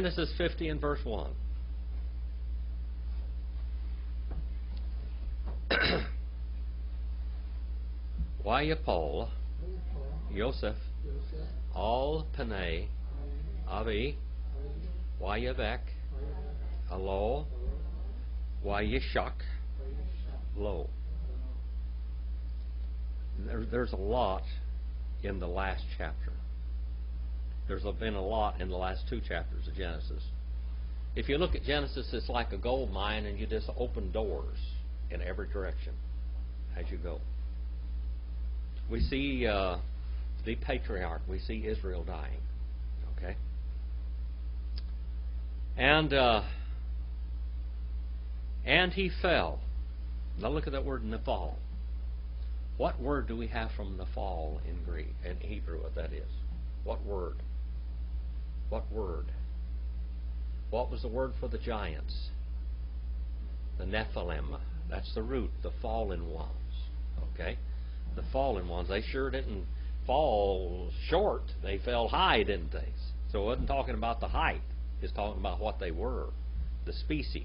Genesis 50 and verse 1. Wayapol Yosef al Panay Avi Wayavek Alo Wayishak Lo. There's a lot in the last chapter. There's been a lot in the last two chapters of Genesis. If you look at Genesis, it's like a gold mine, and you just open doors in every direction as you go. We see the patriarch. We see Israel dying. Okay? And he fell. Now look at that word Nephal. What word do we have from Nephal in Greek, in Hebrew, what that is? What word? What word? What was the word for the giants? The Nephilim. That's the root, the fallen ones. Okay? The fallen ones. They sure didn't fall short. They fell high, didn't they? So it wasn't talking about the height. It's talking about what they were, the species.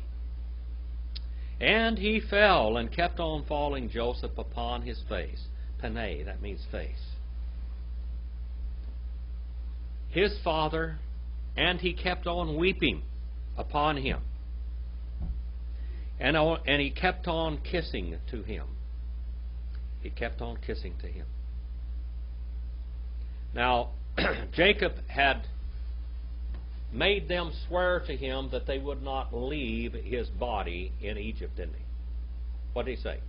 And he fell and kept on falling Joseph upon his face. Panay, that means face. His father, and he kept on weeping upon him. And he kept on kissing to him. He kept on kissing to him. Now, Jacob had made them swear to him that they would not leave his body in Egypt, didn't he? What did he say?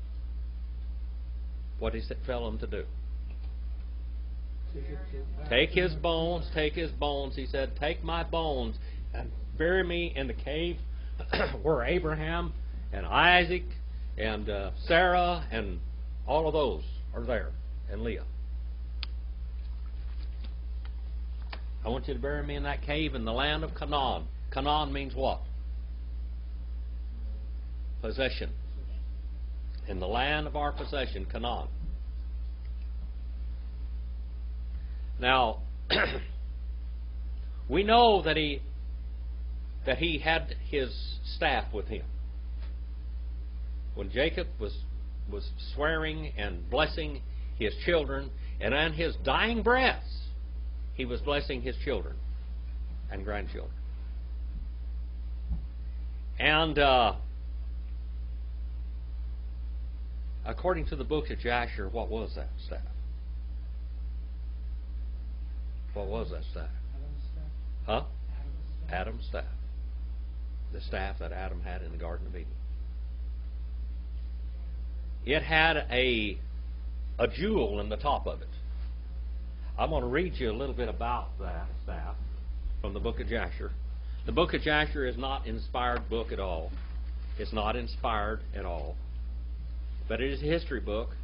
What did he tell them to do? Take his bones, take his bones. He said, take my bones and bury me in the cave where Abraham and Isaac and Sarah and all of those are there, and Leah. I want you to bury me in that cave in the land of Canaan. Canaan means what? Possession. In the land of our possession, Canaan. Now, we know that he had his staff with him. When Jacob was swearing and blessing his children, and on his dying breaths, he was blessing his children and grandchildren. And according to the book of Jasher, what was that staff? What was that staff? Huh? Adam's staff. The staff that Adam had in the Garden of Eden. It had a jewel in the top of it. I'm going to read you a little bit about that staff from the book of Jasher. The book of Jasher is not an inspired book at all. It's not inspired at all. But it is a history book,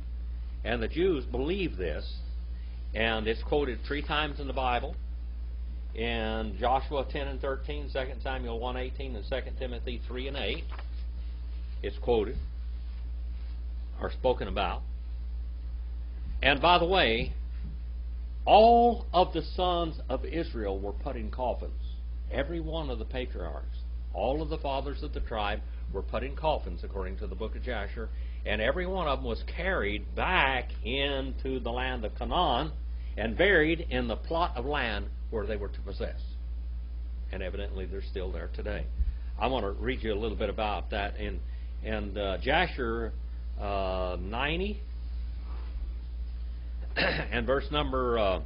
and the Jews believe this, and it's quoted 3 times in the Bible, in Joshua 10 and 13, 2 Samuel 1:18, and 2 Timothy 3 and 8. It's quoted, or spoken about. And by the way, all of the sons of Israel were put in coffins. Every one of the patriarchs, all of the fathers of the tribe were put in coffins according to the book of Jasher, and every one of them was carried back into the land of Canaan and buried in the plot of land where they were to possess. And evidently they're still there today. I want to read you a little bit about that in Jasher 90 and verse number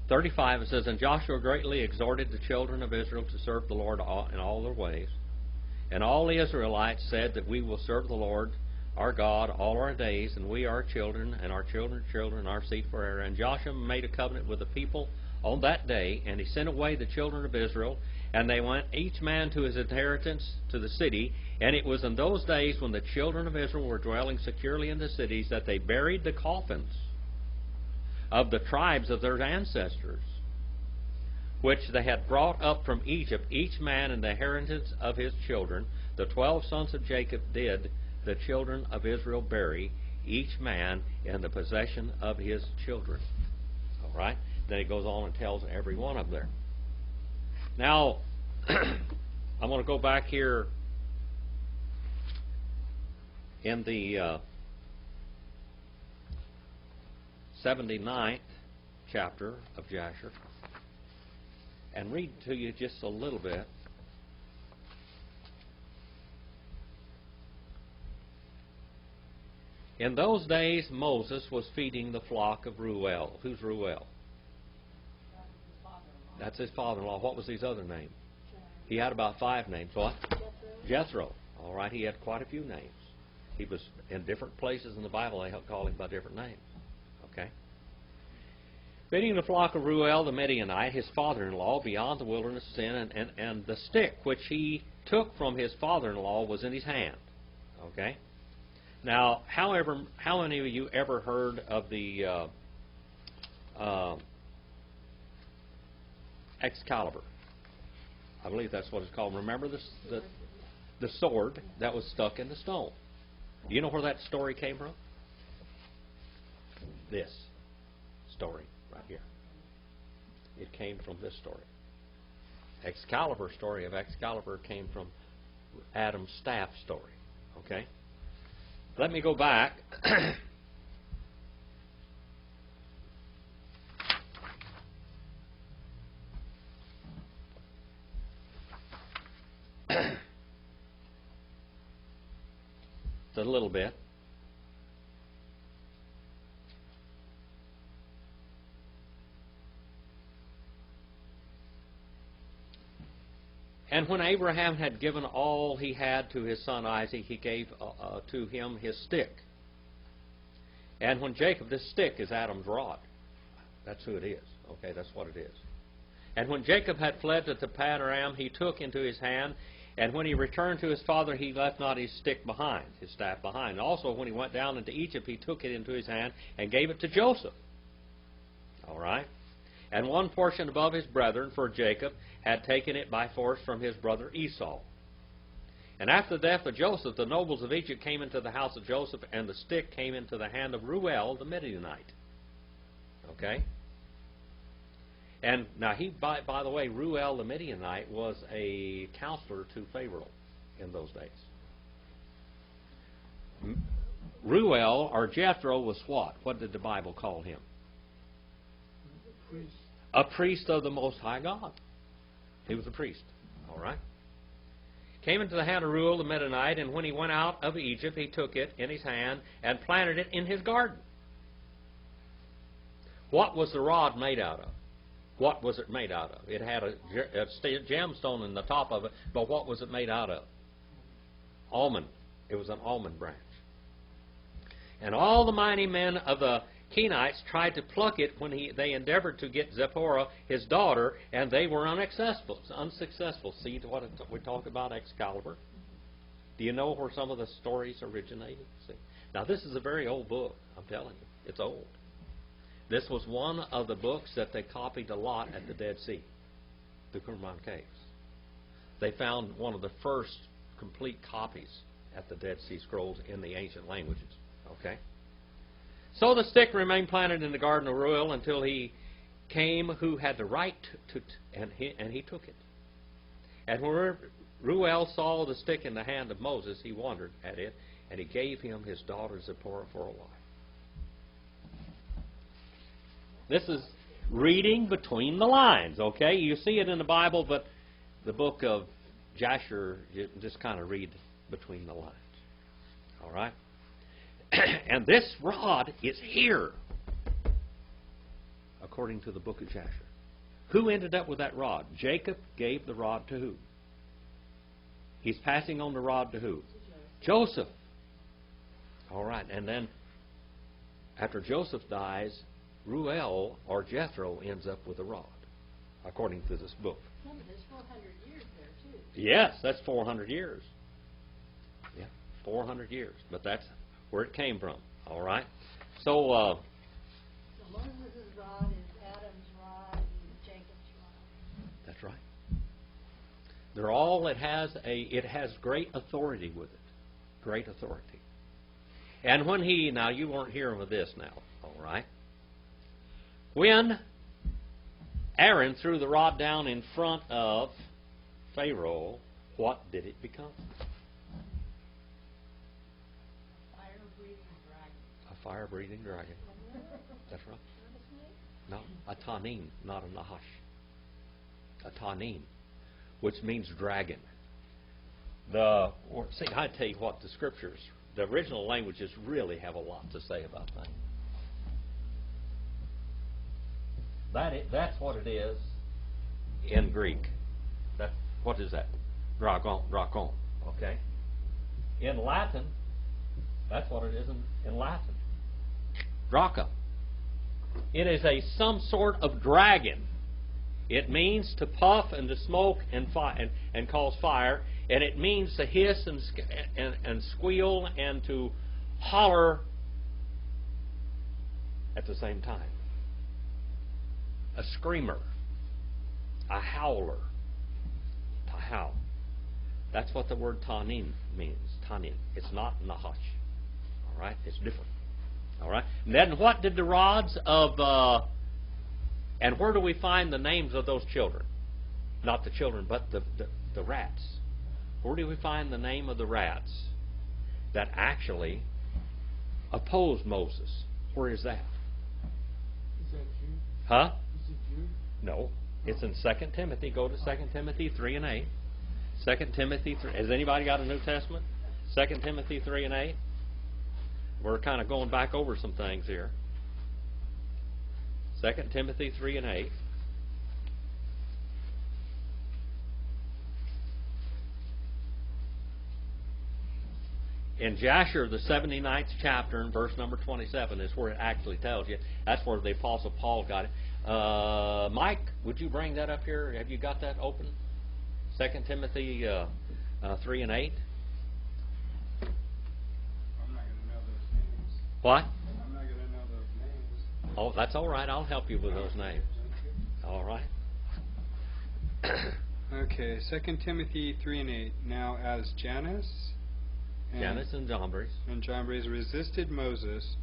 35. It says, and Joshua greatly exhorted the children of Israel to serve the Lord in all their ways. And all the Israelites said that we will serve the Lord our God all our days, and we our children, and our children's children, our seed forever. And Joshua made a covenant with the people on that day, and he sent away the children of Israel, and they went each man to his inheritance to the city. And it was in those days when the children of Israel were dwelling securely in the cities that they buried the coffins of the tribes of their ancestors, which they had brought up from Egypt, each man in the inheritance of his children. The 12 sons of Jacob did the children of Israel bury each man in the possession of his children. All right? Then he goes on and tells every one of them. Now, I'm going to go back here in the 79th chapter of Jasher and read to you just a little bit. In those days, Moses was feeding the flock of Reuel. Who's Reuel? That's his father-in-law. What was his other name? He had about 5 names. What? Jethro. All right, he had quite a few names. He was in different places in the Bible. They call him by different names. Okay? Feeding the flock of Reuel the Midianite, his father-in-law, beyond the wilderness of Sin, and the stick which he took from his father-in-law was in his hand. Okay? Now, however, how many of you ever heard of the Excalibur? I believe that's what it's called. Remember the sword that was stuck in the stone? Do you know where that story came from? This story right here. It came from this story. Excalibur story of Excalibur came from Adam's staff story. Okay? Let me go back. A little bit. And when Abraham had given all he had to his son Isaac, he gave to him his stick. And when Jacob, this stick is Adam's rod. That's who it is. Okay, that's what it is. And when Jacob had fled to Paddan, he took into his hand, and when he returned to his father, he left not his stick behind, his staff behind. Also, when he went down into Egypt, he took it into his hand and gave it to Joseph. All right? And one portion above his brethren, for Jacob had taken it by force from his brother Esau. And after the death of Joseph, the nobles of Egypt came into the house of Joseph, and the stick came into the hand of Reuel the Midianite. Okay? And now, by the way, Reuel the Midianite was a counselor to Pharaoh in those days. Reuel, or Jethro, was what? What did the Bible call him? A priest of the Most High God. He was a priest. All right? Came into the hand of Reuel the Midianite, and when he went out of Egypt, he took it in his hand and planted it in his garden. What was the rod made out of? What was it made out of? It had a gemstone in the top of it, but what was it made out of? Almond. It was an almond branch. And all the mighty men of the Canaanites tried to pluck it when they endeavored to get Zipporah, his daughter, and they were unsuccessful. See what we talk about, Excalibur? Do you know where some of the stories originated? See? Now, this is a very old book, I'm telling you. It's old. This was one of the books that they copied a lot at the Dead Sea, the Qumran Caves. They found one of the first complete copies at the Dead Sea Scrolls in the ancient languages. Okay? So the stick remained planted in the garden of Reuel until he came who had the right and he took it. And when Reuel saw the stick in the hand of Moses, he wondered at it, and he gave him his daughter Zipporah for a wife. This is reading between the lines, okay? You see it in the Bible, but the book of Jasher, you just kind of read between the lines. All right? And this rod is here, according to the book of Jasher. Who ended up with that rod? Jacob gave the rod to who? He's passing on the rod to who? Joseph. All right, and then after Joseph dies, Reuel, or Jethro, ends up with the rod, according to this book. Yeah, but there's 400 years there, too. Yes, that's 400 years. Yeah, 400 years. But that's where it came from. All right? So Moses' rod is Adam's rod and Jacob's rod. That's right. They're all, it has great authority with it. Great authority. And when he, now you weren't here with this now, all right? When Aaron threw the rod down in front of Pharaoh, what did it become? A fire-breathing dragon. That's right. No, a tanin, not a nahash. A tanin, which means dragon. See, I tell you what, the scriptures, the original languages really have a lot to say about things. That's what it is in Greek. What is that? Dragon. Okay. In Latin, that's what it is in Latin. Draca. It is some sort of dragon. It means to puff and to smoke and cause fire, and it means to hiss and squeal and to holler at the same time. A screamer, a howler, to howl. That's what the word tanin means. Tanin. It's not nahash. All right, it's different. All right. And then what did the rods of? And where do we find the names of those children? Not the children, but the rats. Where do we find the name of the rats that actually opposed Moses? Where is that? Is that Jude? Huh? Is it Jude? No. It's in 2 Timothy. Go to 2 Timothy 3 and 8. 2 Timothy 3. Has anybody got a New Testament? 2 Timothy 3 and 8. We're kind of going back over some things here. 2 Timothy 3 and 8. In Jasher, the 79th chapter, in verse number 27, is where it actually tells you. That's where the Apostle Paul got it. Mike, would you bring that up here? Have you got that open? 2 Timothy 3 and 8. I'm not going to know those names. What? I'm not going to know those names. Oh, that's all right. I'll help you with those names. All right. Okay, 2 Timothy 3 and 8. Now, as Jannes and Jambres resisted Moses,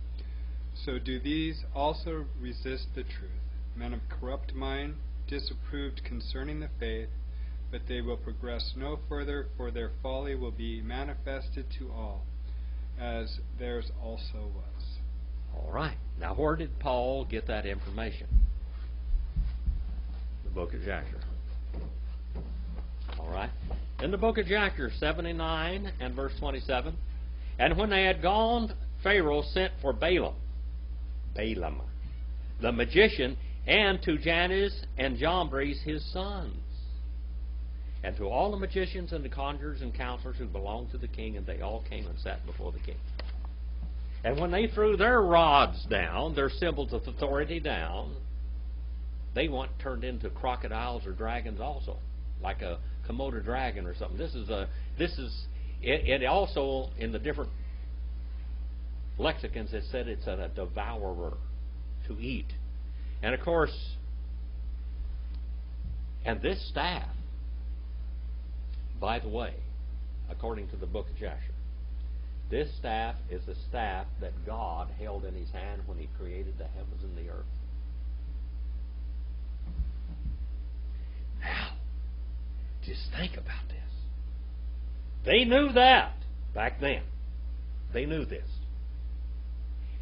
so do these also resist the truth. Men of corrupt mind disapproved concerning the faith, but they will progress no further, for their folly will be manifested to all, as theirs also was. All right. Now, where did Paul get that information? The book of Jasher. All right. In the book of Jasher, 79 and verse 27, and when they had gone, Pharaoh sent for Balaam, the magician, and to Jannes and Jambres his sons, and to all the magicians and the conjurers and counselors who belonged to the king, and they all came and sat before the king. And when they threw their rods down, their symbols of authority down, they weren't turned into crocodiles or dragons also, like a Komodo dragon or something. It also, in the different lexicons, it said it's a devourer, to eat. And of course, and this staff, by the way, according to the book of Jasher, this staff is the staff that God held in his hand when he created the heavens and the earth. Now, just think about this. They knew that back then. They knew this.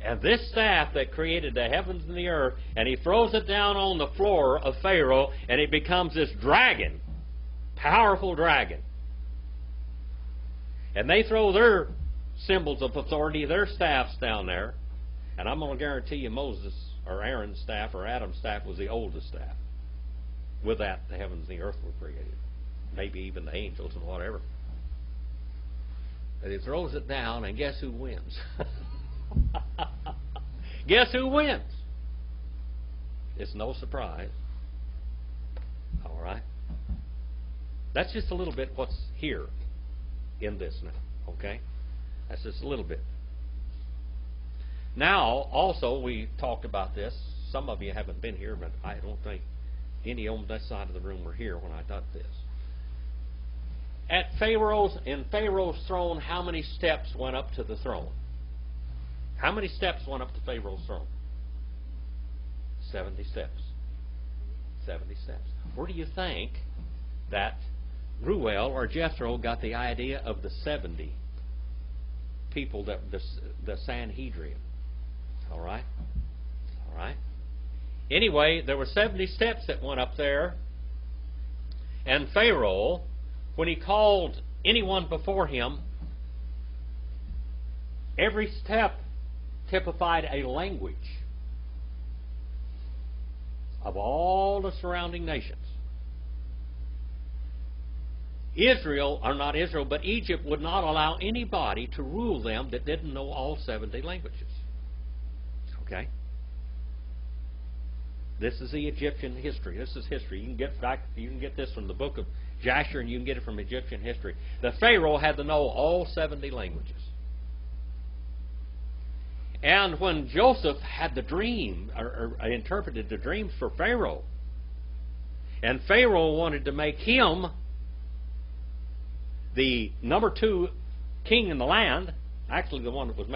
And this staff that created the heavens and the earth, and he throws it down on the floor of Pharaoh, and it becomes this dragon, powerful dragon. And they throw their symbols of authority, their staffs down there, and I'm going to guarantee you Moses or Aaron's staff or Adam's staff was the oldest staff. With that, the heavens and the earth were created. Maybe even the angels and whatever. But he throws it down, and guess who wins? Guess who wins? It's no surprise. All right? That's just a little bit what's here in this now. Okay? That's just a little bit. Now, also, we talked about this. Some of you haven't been here, but I don't think any on this side of the room were here when I did this. In Pharaoh's throne, how many steps went up to the throne? How many steps went up to Pharaoh's throne? 70 steps. 70 steps. Where do you think that Ruel or Jethro got the idea of the 70 people, that the Sanhedrin? All right? All right? Anyway, there were 70 steps that went up there. And Pharaoh, when he called anyone before him, every step typified a language of all the surrounding nations. Israel, or not Israel, but Egypt would not allow anybody to rule them that didn't know all 70 languages. Okay? This is the Egyptian history. This is history. You can get this from the book of Jasher, and you can get it from Egyptian history. The Pharaoh had to know all 70 languages. And when Joseph had the dream, or interpreted the dreams for Pharaoh, and Pharaoh wanted to make him the number 2 king in the land, actually the one that was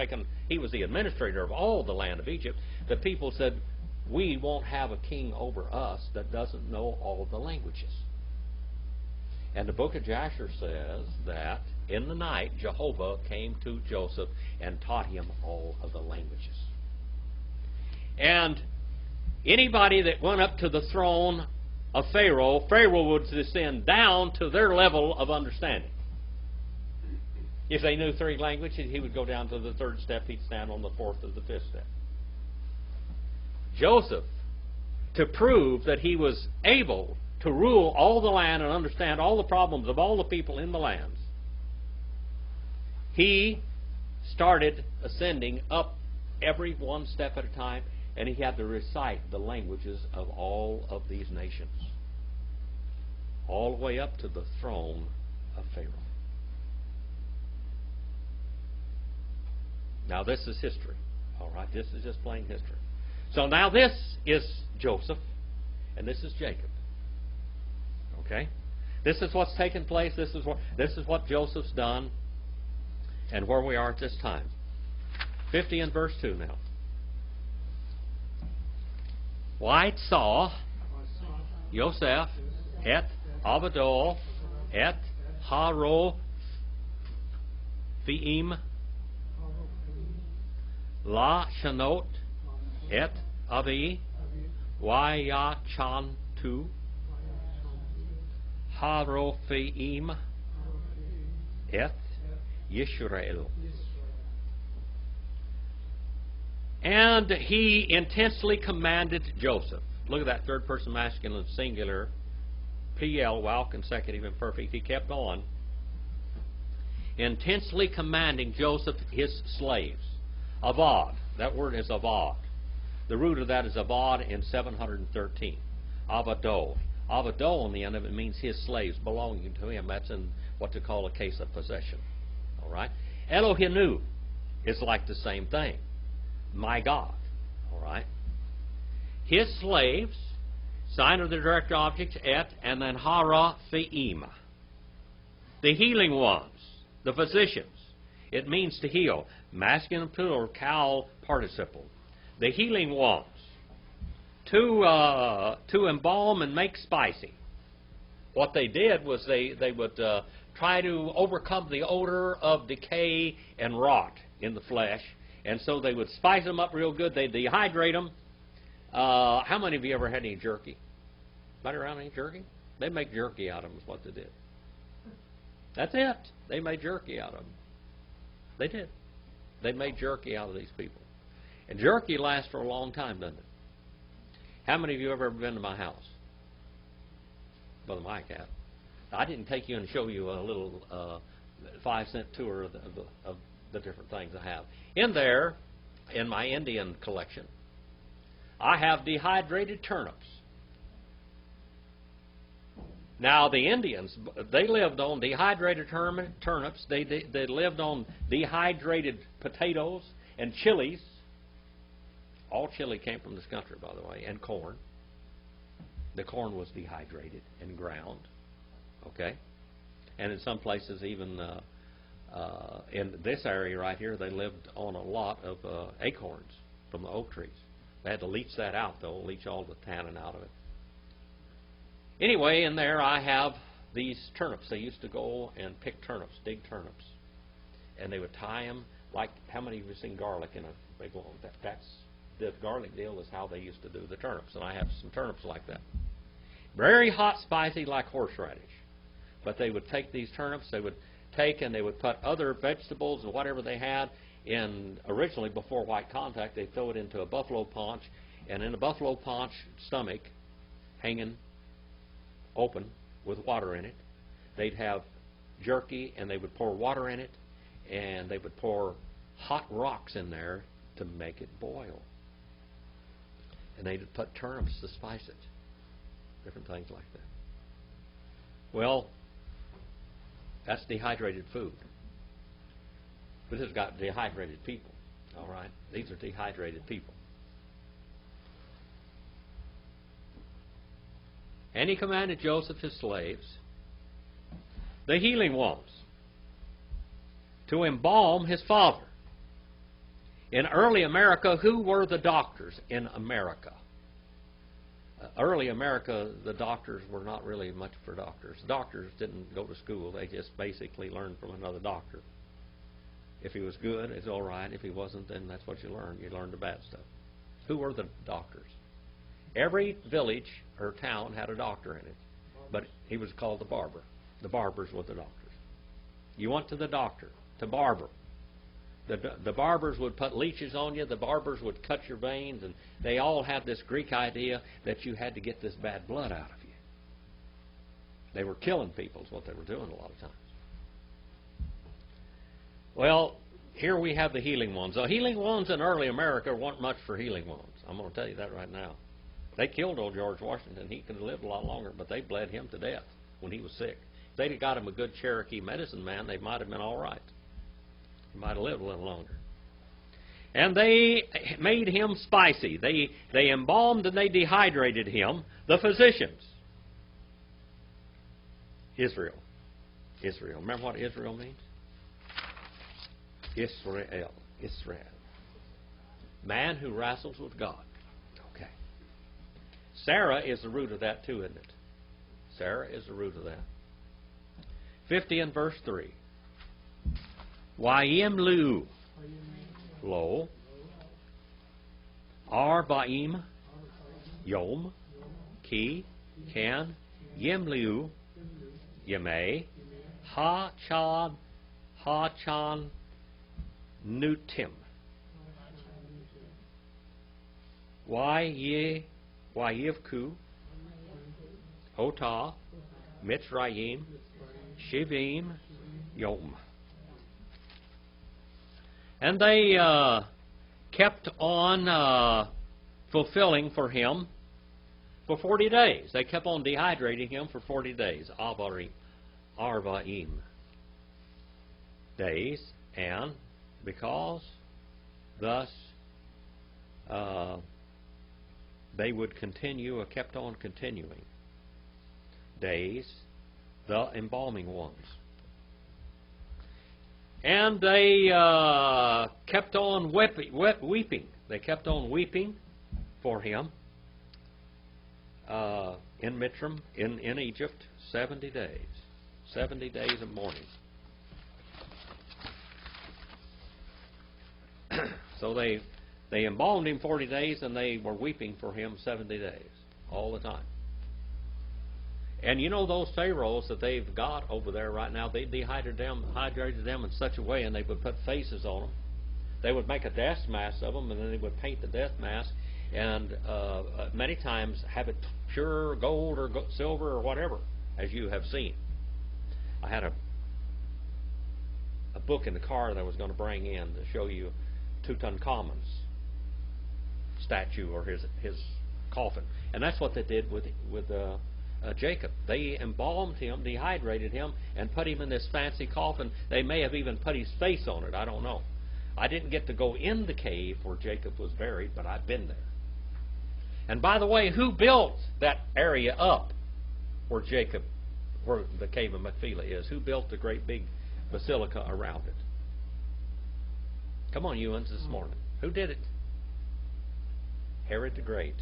he was the administrator of all the land of Egypt, the people said, we won't have a king over us that doesn't know all the languages. And the book of Jasher says that in the night Jehovah came to Joseph and taught him all of the languages. And anybody that went up to the throne of Pharaoh, Pharaoh would descend down to their level of understanding. If they knew 3 languages, he would go down to the 3rd step, he'd stand on the 4th or the 5th step. Joseph, to prove that he was able to rule all the land and understand all the problems of all the people in the lands, he started ascending up every one step at a time, and he had to recite the languages of all of these nations, all the way up to the throne of Pharaoh. Now this is history. All right, this is just plain history. So now this is Joseph, and this is Jacob. Okay? This is what's taken place. This is what Joseph's done, and where we are at this time. 50 and verse 2 now. White saw Yosef et Abadol et Haro Fiim La Shanot et Avi Wayachantu Harofeim et Yisrael. And he intensely commanded Joseph. Look at that third person masculine singular, PL, while consecutive and perfect. He kept on. Intensely commanding Joseph his slaves. Avad. That word is avad. The root of that is avad in 713. Avado. Avado on the end of it means his slaves belonging to him. That's in what to call a case of possession. All right? Elohinu is like the same thing. My God. All right? His slaves, sign of the direct objects, et, and then hara fe'im. The healing ones, the physicians. It means to heal. Masculine plural, kal participle. The healing ones. To embalm and make spicy. What they did was they would try to overcome the odor of decay and rot in the flesh. And so they would spice them up real good. They'd dehydrate them. How many of you ever had any jerky? Anybody around any jerky? They make jerky out of them is what they did. That's it. They made jerky out of them. They did. They made jerky out of these people. And jerky lasts for a long time, doesn't it? How many of you have ever been to my house? Brother Mike has. I didn't take you and show you a little 5-cent tour of the different things I have. In there, in my Indian collection, I have dehydrated turnips. Now, the Indians, they lived on dehydrated turnips. They lived on dehydrated potatoes and chilies. All chili came from this country, by the way, and corn. The corn was dehydrated and ground. Okay? And in some places even In this area right here, they lived on a lot of acorns from the oak trees. They had to leach that out, though, leach all the tannin out of it. Anyway, in there I have these turnips. They used to go and pick turnips, dig turnips. And they would tie them like, how many of you have seen garlic in a big long? That's the garlic deal is how they used to do the turnips. And I have some turnips like that. Very hot, spicy, like horseradish. But they would take these turnips, they would take and they would put other vegetables and whatever they had in, originally before white contact, they'd throw it into a buffalo paunch, and in a buffalo paunch stomach, hanging open with water in it, they'd have jerky, and they would pour water in it, and they would pour hot rocks in there to make it boil. And they'd put turnips to spice it. Different things like that. Well, that's dehydrated food. But this has got dehydrated people. All right? These are dehydrated people. And he commanded Joseph, his slaves, the healing ones, to embalm his father. In early America, who were the doctors in America? Early America, the doctors were not really much for doctors. Doctors didn't go to school. They just basically learned from another doctor. If he was good, it's all right. If he wasn't, then that's what you learned. You learned the bad stuff. Who were the doctors? Every village or town had a doctor in it, but he was called the barber. The barbers were the doctors. You went to the doctor, to barber. The barbers would put leeches on you. The barbers would cut your veins, and they all had this Greek idea that you had to get this bad blood out of you. They were killing people is what they were doing a lot of times. Well, here we have the healing ones. The healing ones in early America weren't much for healing ones. I'm going to tell you that right now. They killed old George Washington. He could have lived a lot longer, but they bled him to death when he was sick. If they'd have got him a good Cherokee medicine man, they might have been all right. He might have lived a little longer. And they made him spicy. They embalmed and they dehydrated him, the physicians. Israel. Israel. Remember what Israel means? Israel. Israel. Man who wrestles with God. Okay. Sarah is the root of that too, isn't it? Sarah is the root of that. 50 and verse 3. Yim lu, lo, Arbaim, Yom, Ki, Can, Yim liu, Yemei, Ha Chan, Nutim. Yivku, Ota, Mitzrayim, Shivim, Yom. And they kept on fulfilling for him for 40 days. They kept on dehydrating him for 40 days. Arbaim days. And because thus they would continue, or kept on continuing, days, the embalming ones. And they kept on weeping. They kept on weeping for him in Mitzrayim, in Egypt, 70 days. 70 days of mourning. So they embalmed him 40 days, and they were weeping for him 70 days, all the time. And you know those pharaohs that they've got over there right now, they dehydrated them in such a way, and they would put faces on them. They would make a death mask of them, and then they would paint the death mask, and many times have it pure gold or silver or whatever, as you have seen. I had a book in the car that I was going to bring in to show you Tutankhamun's statue or his coffin, and that's what they did with Jacob. They embalmed him, dehydrated him, and put him in this fancy coffin. They may have even put his face on it. I don't know. I didn't get to go in the cave where Jacob was buried, but I've been there. And by the way, who built that area up where the cave of Machpelah is? Who built the great big basilica around it. Come on, Ewans, this morning. Who did it? Herod the Great.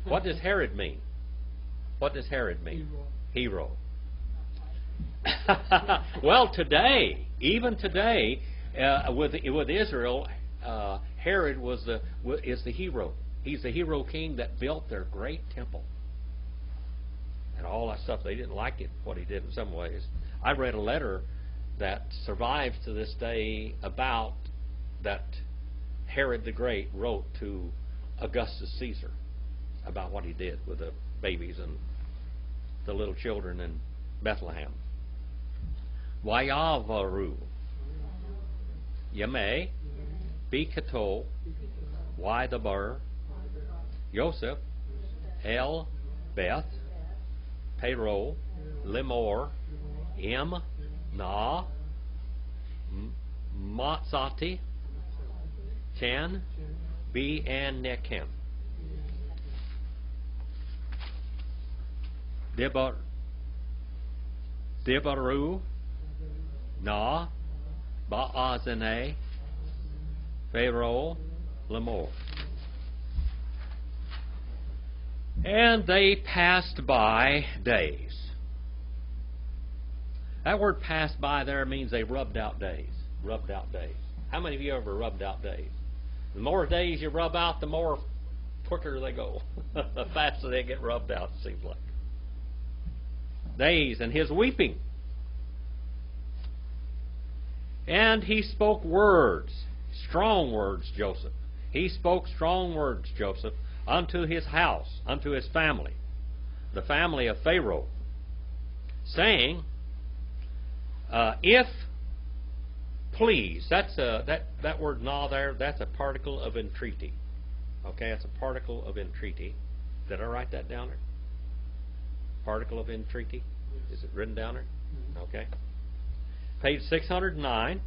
What does Herod mean? What does Herod mean? Hero. Well, today, even today, with Israel, Herod is the hero. He's the hero king that built their great temple. And all that stuff, they didn't like it, what he did in some ways. I read a letter that survives to this day about that Herod the Great wrote to Augustus Caesar about what he did with the babies and the little children in Bethlehem. Vayavaru Yameh Bikato Ydabar Yosef El Beth Pero Limor Im Na Matsati Chan B and Nechem Debaru Na Baazane Pharaoh Lemor. And they passed by days. That word passed by there means they rubbed out days. Rubbed out days. How many of you ever rubbed out days? The more days you rub out, the more quicker they go. The faster they get rubbed out, it seems like. Days, and his weeping. And he spoke words, strong words, Joseph. He spoke strong words, Joseph, unto his house, unto his family, the family of Pharaoh, saying, if please, that word na there, that's a particle of entreaty. Okay, that's a particle of entreaty. Did I write that down there? Particle of entreaty? Yes. Is it written down there? Mm-hmm. Okay. Page 609.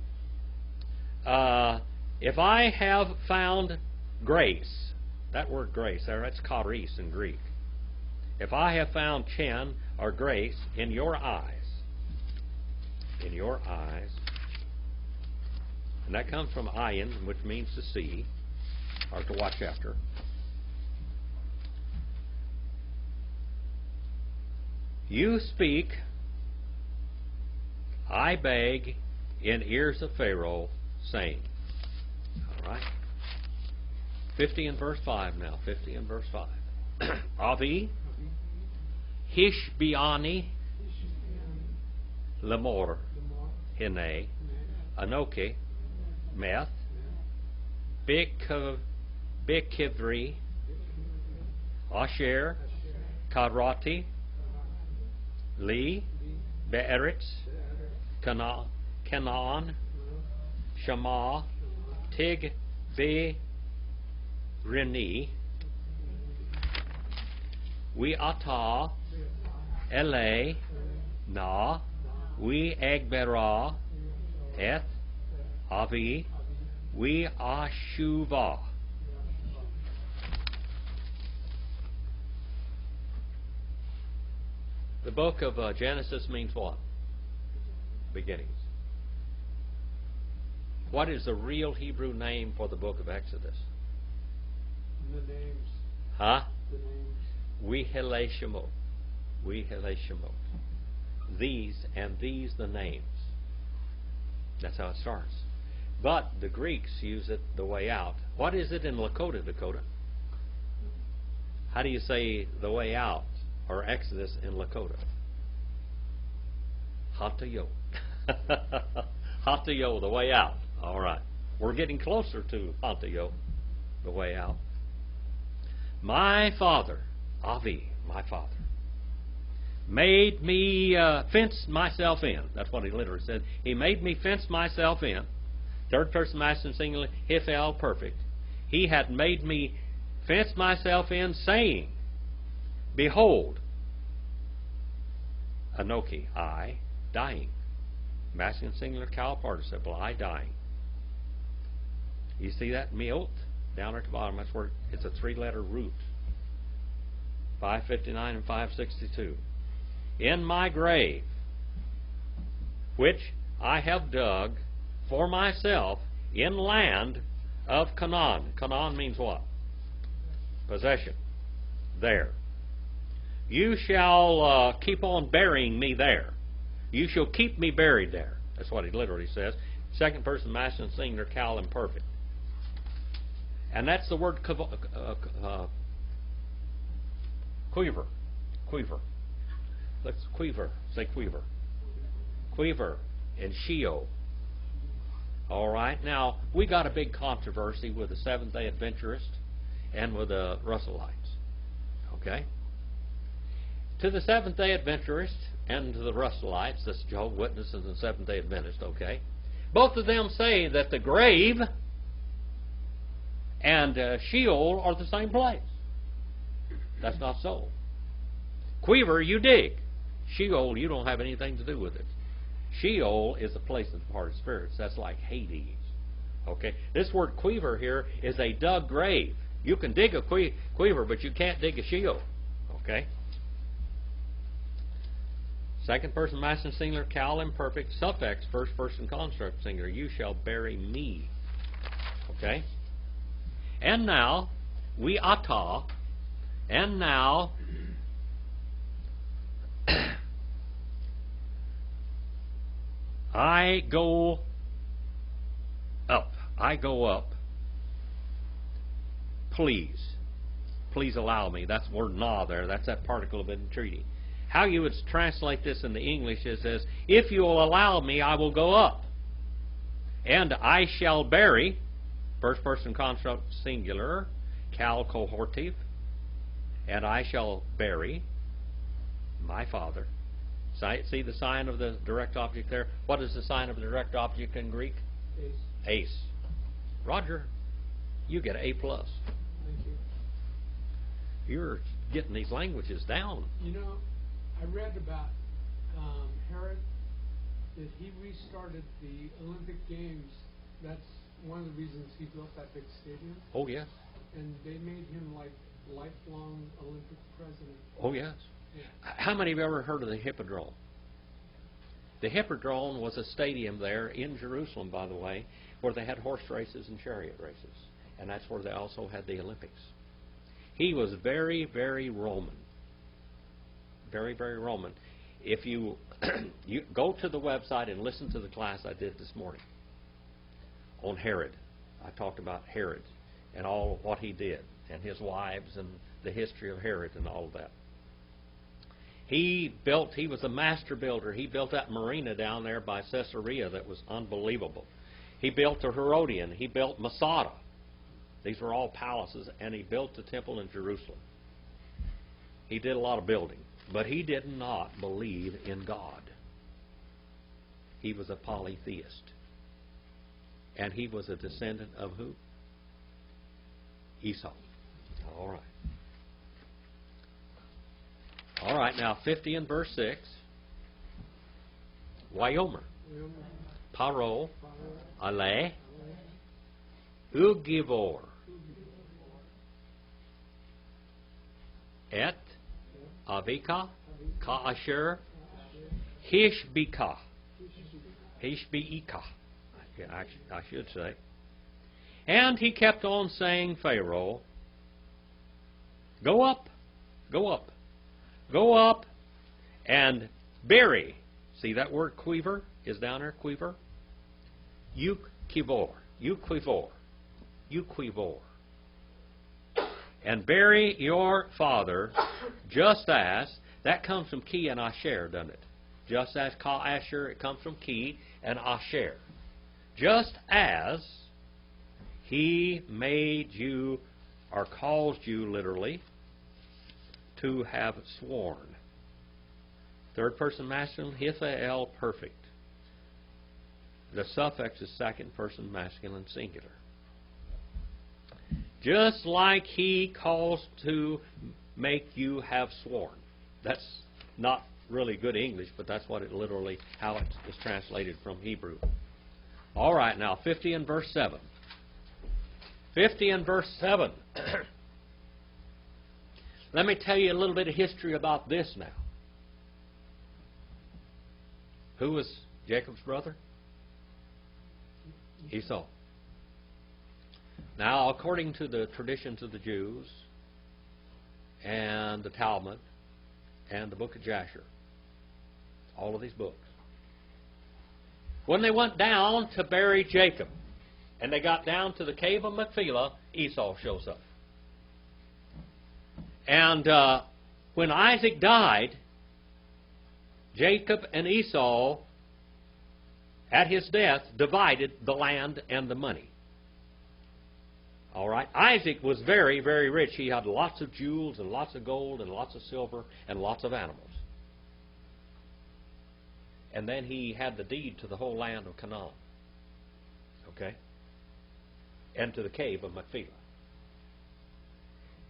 If I have found grace, that word grace there, that's charis in Greek. If I have found chen or grace in your eyes, and that comes from ayin, which means to see or to watch after. You speak, I beg, in ears of Pharaoh, saying. All right. 50 and verse 5 now. 50 and verse 5. Avi, Hishbiani, Lemor, Hine, Anoke, Meth, Bikivri, Asher, Kadrati, Li, Be'eretz, Canaan, Shema, Tig, Be, Rini, We Ata, Ele, Na, We Egbera, Eth, Avi, We Ashuva. The book of Genesis means what? Beginnings. What is the real Hebrew name for the book of Exodus? The names. Huh? The names. We hele shemot. We hele shemot. These and these the names. That's how it starts. But the Greeks use it the way out. What is it in Lakota, Dakota? How do you say the way out or Exodus in Lakota? Hatayo. Hatayo, the way out. All right. We're getting closer to Hatayo, the way out. My father, Avi, my father, made me fence myself in. That's what he literally said. He made me fence myself in. Third person masculine singular, Hifel, perfect. He had made me fence myself in, saying, behold, Anoki, I, dying. Masculine singular, cow participle, I, dying. You see that? Miot, down at the bottom, that's where it's a three-letter root. 559 and 562. In my grave, which I have dug for myself in land of Canaan. Canaan means what? Possession. There. You shall keep on burying me there. You shall keep me buried there. That's what he literally says. Second person masculine singular, cal imperfect. And that's the word quiver. Quiver. Let's quiver. Say quiver. Quiver in Sheol. All right. Now, we got a big controversy with the Seventh-day Adventurists and with the Russellites. Okay? To the Seventh-day Adventurists and to the Russellites, that's Jehovah's Witnesses and Seventh-day Adventists, okay? Both of them say that the grave and Sheol are the same place. That's not so. Quiver, you dig. Sheol, you don't have anything to do with it. Sheol is a place of departed spirits. That's like Hades. Okay? This word quiver here is a dug grave. You can dig a quiver, but you can't dig a Sheol. Okay? Second person masculine singular, cal imperfect, suffix, first person construct singular. You shall bury me. Okay? And now, we ata, and now, I go up. I go up. Please. Please allow me. That's the word na there. That's that particle of entreaty. How you would translate this in the English is as, if you will allow me, I will go up. And I shall bury, first person construct singular, cal cohortive, and I shall bury my father. See the sign of the direct object there? What is the sign of the direct object in Greek? Ace. Ace. Roger, you get A+. Thank you. You're getting these languages down. You know, I read about Herod, that he restarted the Olympic Games. That's one of the reasons he built that big stadium. Oh, yes. And they made him like lifelong Olympic president. Oh, yes. Yeah. How many of you ever heard of the Hippodrome? The Hippodrome was a stadium there in Jerusalem, by the way, where they had horse races and chariot races. And that's where they also had the Olympics. He was very, very Roman. Very, very Roman. If you, you go to the website and listen to the class I did this morning on Herod. I talked about Herod and all what he did and his wives and the history of Herod and all of that. He was a master builder. He built that marina down there by Caesarea that was unbelievable. He built the Herodian. He built Masada. These were all palaces, and he built the temple in Jerusalem. He did a lot of building, but he did not believe in God. He was a polytheist. And he was a descendant of who? Esau. All right. All right, now 50 in verse 6. Wyomer. Paro. Ale. Ugivor. Et. Avika. Kaasher. Hishbika. Hishbeika. I should say. And he kept on saying, Pharaoh, go up, go up, go up and bury. See that word quiver is down there, quiver? You kivor, you quivor, you quivor. And bury your father just as, that comes from ki and asher, doesn't it? Just as ka asher, it comes from ki and asher. Just as he made you, or caused you literally, to have sworn. Third person masculine, hithael perfect. The suffix is second person masculine singular. Just like he caused to make you have sworn. That's not really good English, but that's what it literally, how it is translated from Hebrew. All right, now 50 and verse 7. 50 and verse 7. Let me tell you a little bit of history about this now. Who was Jacob's brother? Esau. Now, according to the traditions of the Jews and the Talmud and the book of Jasher, all of these books, when they went down to bury Jacob and they got down to the cave of Machpelah, Esau shows up. And when Isaac died, Jacob and Esau, at his death, divided the land and the money. All right? Isaac was very, very rich. He had lots of jewels and lots of gold and lots of silver and lots of animals. And then he had the deed to the whole land of Canaan. Okay? And to the cave of Machpelah.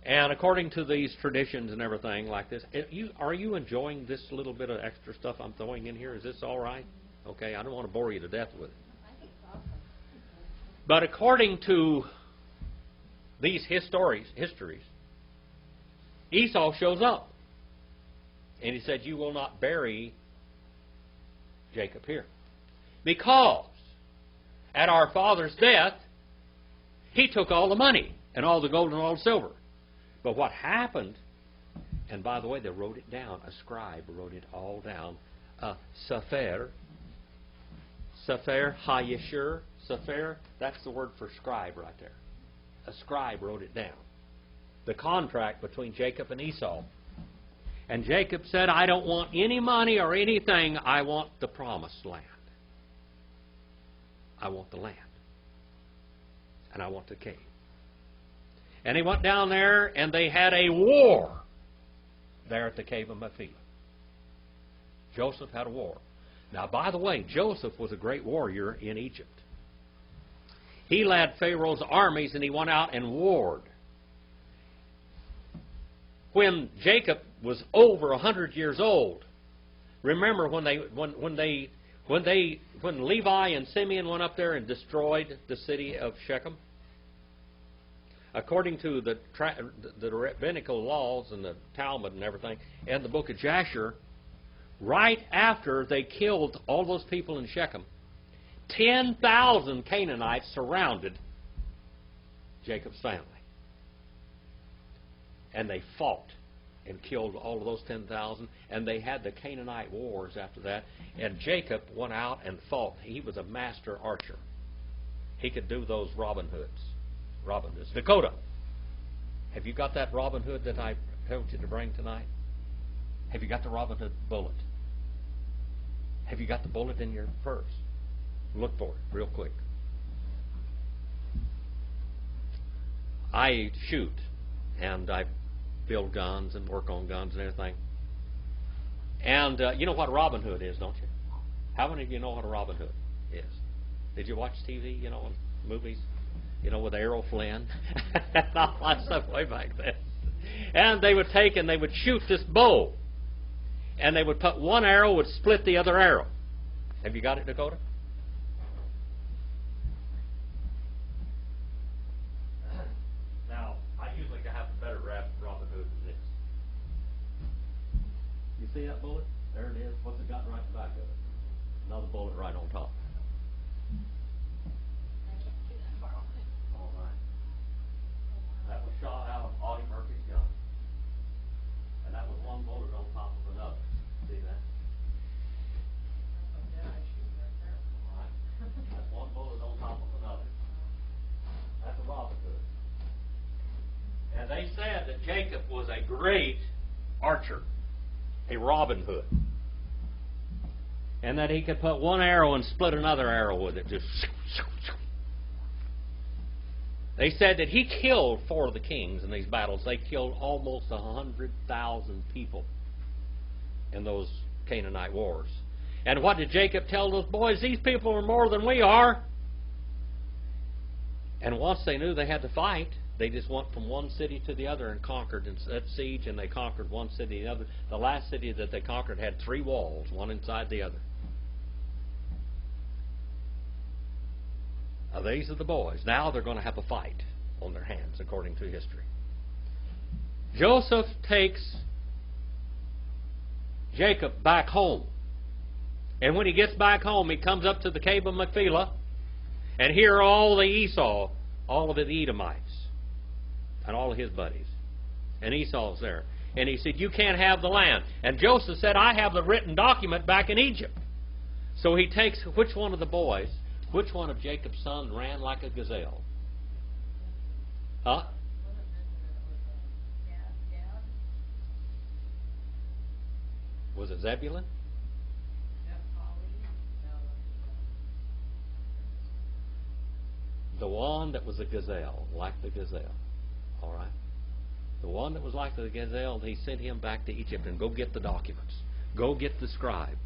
And according to these traditions and everything like this, are you enjoying this little bit of extra stuff I'm throwing in here? Is this all right? Okay, I don't want to bore you to death with it. But according to these histories, Esau shows up. And he said, you will not bury Jacob here. Because at our father's death, he took all the money and all the gold and all the silver. But what happened, and by the way, they wrote it down. A scribe wrote it all down. Sefer HaYeshur. Sefer, that's the word for scribe right there. A scribe wrote it down. The contract between Jacob and Esau. And Jacob said, I don't want any money or anything. I want the promised land. I want the land. And I want the cave. And he went down there, and they had a war there at the cave of Machpelah. Joseph had a war. Now, by the way, Joseph was a great warrior in Egypt. He led Pharaoh's armies, and he went out and warred. When Jacob was over 100 years old, remember when Levi and Simeon went up there and destroyed the city of Shechem? According to the rabbinical laws and the Talmud and everything, and the book of Jasher, right after they killed all those people in Shechem, 10,000 Canaanites surrounded Jacob's family. And they fought and killed all of those 10,000, and they had the Canaanite wars after that. And Jacob went out and fought. He was a master archer. He could do those Robin Hoods. Dakota, have you got that Robin Hood that I told you to bring tonight? Have you got the Robin Hood bullet? Have you got the bullet in your purse? Look for it real quick. I shoot, and I build guns and work on guns and everything. And you know what a Robin Hood is, don't you? How many of you know what a Robin Hood is? Did you watch TV, in movies? With Errol Flynn, and all that stuff way back then. And they would take and they would shoot this bow. And they would put one arrow would split the other arrow. Have you got it, Dakota? Now, I usually have a better Robin Hood than this. You see that bullet? There it is. What's it got right in the back of it? Another bullet right on top. That was shot out of Audie Murphy's gun. And that was one bullet on top of another. See that? Yeah, I shoot right there. All right. That's one bullet on top of another. That's a Robin Hood. And they said that Jacob was a great archer, a Robin Hood. And that he could put one arrow and split another arrow with it. Just They said that he killed 4 of the kings in these battles. They killed almost 100,000 people in those Canaanite wars. And what did Jacob tell those boys? These people are more than we are. And once they knew they had to fight, they just went from one city to the other and conquered and set siege, and they conquered one city to the other. The last city that they conquered had 3 walls, one inside the other. Now, these are the boys. Now they're going to have a fight on their hands, according to history. Joseph takes Jacob back home. And when he gets back home, he comes up to the cave of Machpelah. And here are all the Esau, all of the Edomites, and all of his buddies. And Esau's there. And he said, you can't have the land. And Joseph said, I have the written document back in Egypt. So he takes, which one of the boys, which one of Jacob's sons ran like a gazelle? Huh? Was it Zebulun? The one that was a gazelle, like the gazelle. All right? The one that was like the gazelle, he sent him back to Egypt and go get the documents. Go get the scribe.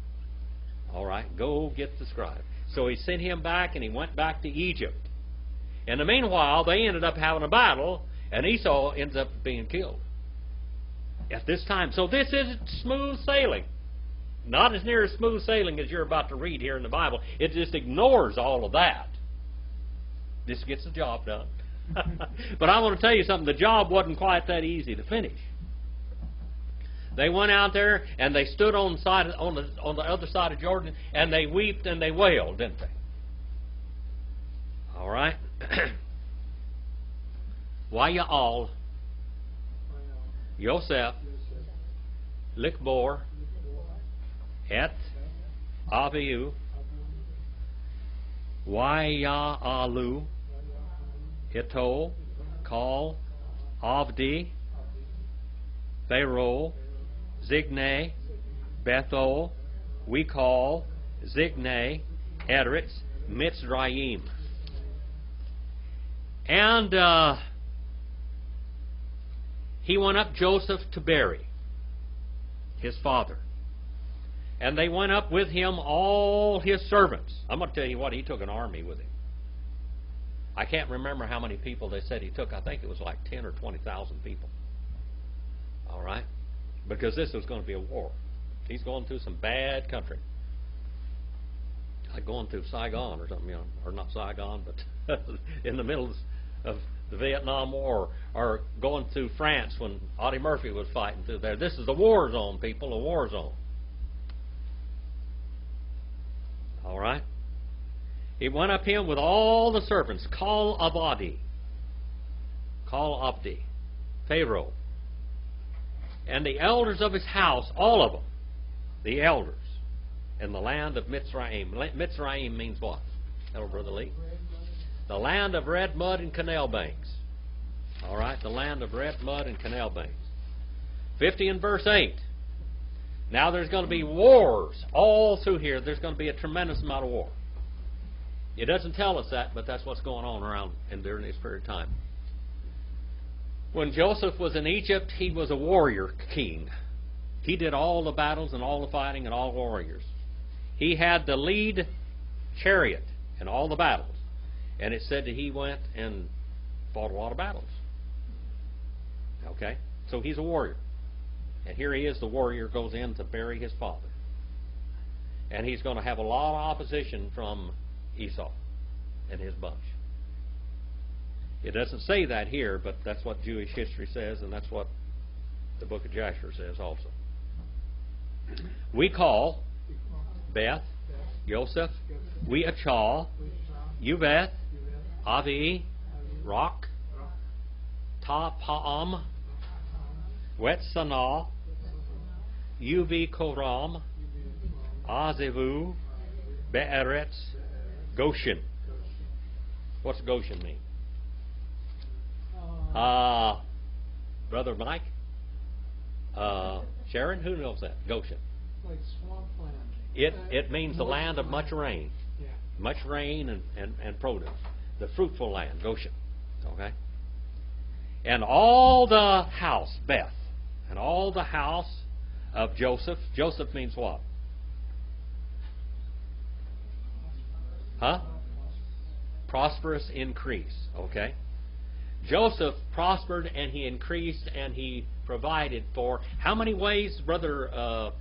All right? Go get the scribe. So he sent him back, and he went back to Egypt. In the meanwhile, they ended up having a battle, and Esau ends up being killed at this time. So this isn't smooth sailing. Not as near as smooth sailing as you're about to read here in the Bible. It just ignores all of that. This gets the job done. But I want to tell you something. The job wasn't quite that easy to finish. They went out there and they stood on the other side of Jordan, and they wept and they wailed, didn't they? All right. Waya'al, Yosef, Likbor, Et, Avihu, Waya'alu, Ito, Kal, Avdi, Pharaoh, Zigne, Bethel, we call Zigne, Eretz, Mitzrayim. And he went up Joseph to bury his father. And they went up with him all his servants. I'm going to tell you what, he took an army with him. I can't remember how many people they said he took. I think it was like 10 or 20,000 people. All right? Because this was going to be a war. He's going through some bad country. Like going through Saigon or something, you know, or not Saigon, but in the middle of the Vietnam War, or going through France when Audie Murphy was fighting through there. This is a war zone, people, a war zone. All right? He went up him with all the servants, Kal Abdi, Pharaoh, and the elders of his house, all of them, the elders, in the land of Mitzrayim. Mitzrayim means what? Hello, Brother Lee. The land of red mud and canal banks. All right, the land of red mud and canal banks. 50 and verse 8. Now there's going to be wars all through here. There's going to be a tremendous amount of war. It doesn't tell us that, but that's what's going on around and during this period of time. When Joseph was in Egypt, he was a warrior king. He did all the battles and all the fighting and all warriors. He had the lead chariot in all the battles. And it said that he went and fought a lot of battles. Okay? So he's a warrior. And here he is, the warrior, goes in to bury his father. And he's going to have a lot of opposition from Esau and his bunch. It doesn't say that here, but that's what Jewish history says, and that's what the book of Jasher says also. We call Beth, Yosef, we Achal, Yuveth, Avi, Rock, Ta-Pa'am, Wet-Sanah, Uvi-Koram, Azevu, Be'eretz, Goshen. What's Goshen mean? Brother Mike? Sharon? Who knows that? Goshen. Like swampland. It means the land of much rain. Yeah. Much rain and produce. The fruitful land, Goshen. Okay? And all the house, Beth, and all the house of Joseph. Joseph means what? Huh? Prosperous increase. Okay? Joseph prospered and he increased and he provided for how many ways, Brother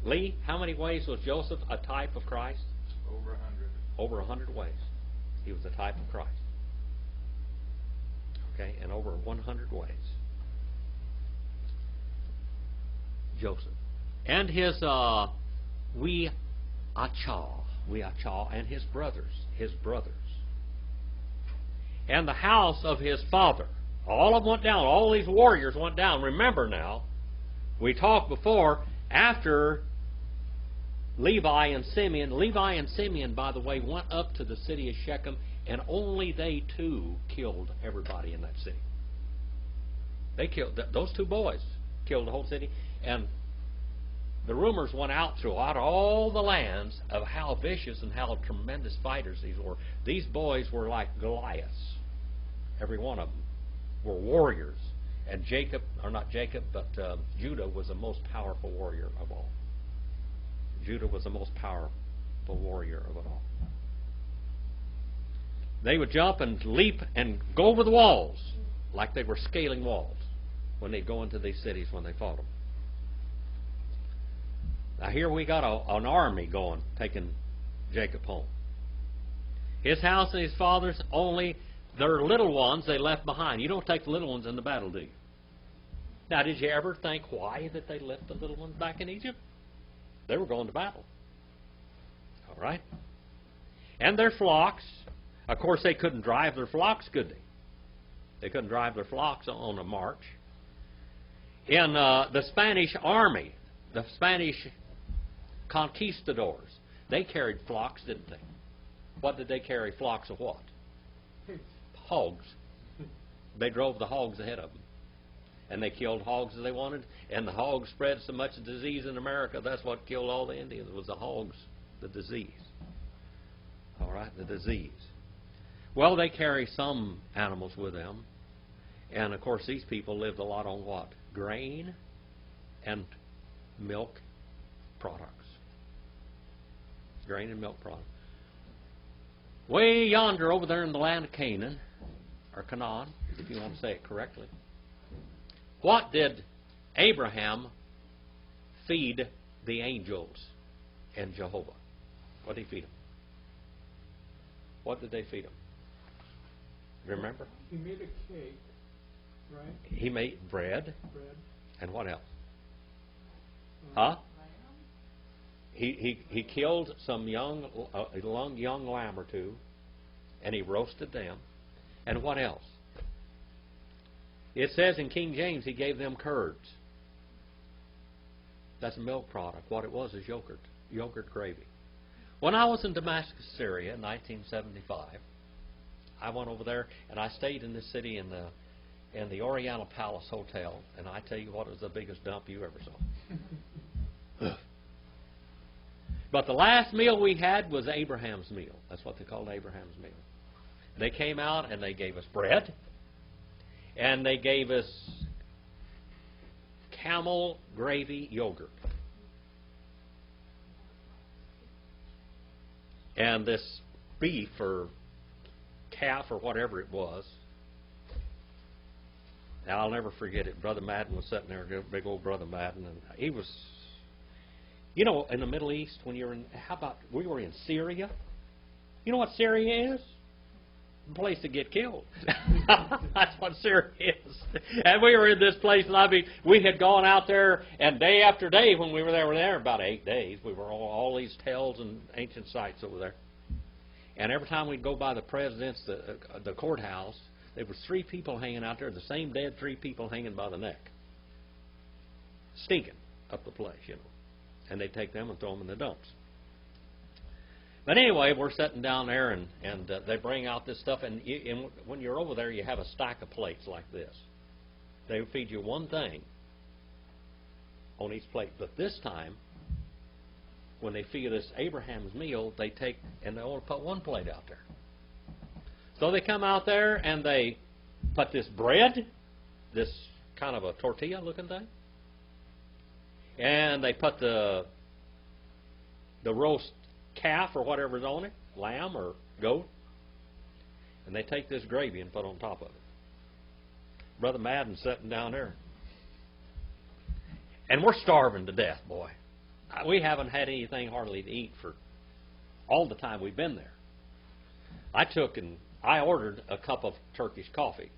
Lee? How many ways was Joseph a type of Christ? Over 100. Over 100 ways. He was a type of Christ. Okay, and over 100 ways. Joseph. And his we achal. Weachah and his brothers. And the house of his father. All of them went down. All these warriors went down. Remember now, we talked before, after Levi and Simeon, by the way, went up to the city of Shechem, and only they two killed everybody in that city. They killed, those two boys killed the whole city, and the rumors went out throughout all the lands of how vicious and how tremendous fighters these were. These boys were like Goliaths. Every one of them were warriors. And Judah was the most powerful warrior of all. Judah was the most powerful warrior of it all. They would jump and leap and go over the walls like they were scaling walls when they'd go into these cities when they fought them. Now here we got an army going, taking Jacob home. His house and his father's, only their little ones they left behind. You don't take the little ones in the battle, do you? Now, did you ever think why that they left the little ones back in Egypt? They were going to battle. All right? And their flocks. Of course, they couldn't drive their flocks, could they? They couldn't drive their flocks on a march. In the Spanish army, the Spanish conquistadors, they carried flocks, didn't they? What did they carry? Flocks of what? Hogs. They drove the hogs ahead of them. And they killed hogs as they wanted. And the hogs spread so much disease in America, that's what killed all the Indians, was the hogs, the disease. All right, the disease. Well, they carry some animals with them. And, of course, these people lived a lot on what? Grain and milk products. Grain and milk products. Way yonder over there in the land of Canaan, or Canaan, if you want to say it correctly, what did Abraham feed the angels and Jehovah? What did he feed them? What did they feed them? Remember? He made a cake, right? He made bread. And what else? Uh, Huh? He killed some young lamb or two, and he roasted them. And what else? It says in King James he gave them curds. That's a milk product. What it was is yogurt gravy. When I was in Damascus, Syria in 1975, I went over there and I stayed in this city in the Oriental Palace Hotel, and I tell you what, it was the biggest dump you ever saw. But the last meal we had was Abraham's meal. That's what they called Abraham's meal. They came out and they gave us bread, and they gave us camel gravy yogurt. And this beef or calf or whatever it was. Now, I'll never forget it. Brother Madden was sitting there, big old Brother Madden, and he was, you know, in the Middle East, when you're in, how about, we were in Syria. You know what Syria is? A place to get killed. That's what Syria is. And we were in this place, and I mean, we had gone out there, and day after day when we were there about 8 days. We were all these tells and ancient sites over there. And every time we'd go by the president's, the courthouse, there was 3 people hanging out there, the same dead 3 people hanging by the neck. Stinking up the place, you know. And they'd take them and throw them in the dumps. But anyway, we're sitting down there, and they bring out this stuff, and when you're over there, you have a stack of plates like this. They feed you one thing on each plate. But this time, when they feed us Abraham's meal, they take, and they only put one plate out there. So they come out there, and they put this bread, this kind of a tortilla-looking thing, and they put the roast calf or whatever's on it, lamb or goat, and they take this gravy and put on top of it. Brother Madden's sitting down there. And we're starving to death, boy. We haven't had anything hardly to eat for all the time we've been there. I ordered a cup of Turkish coffee.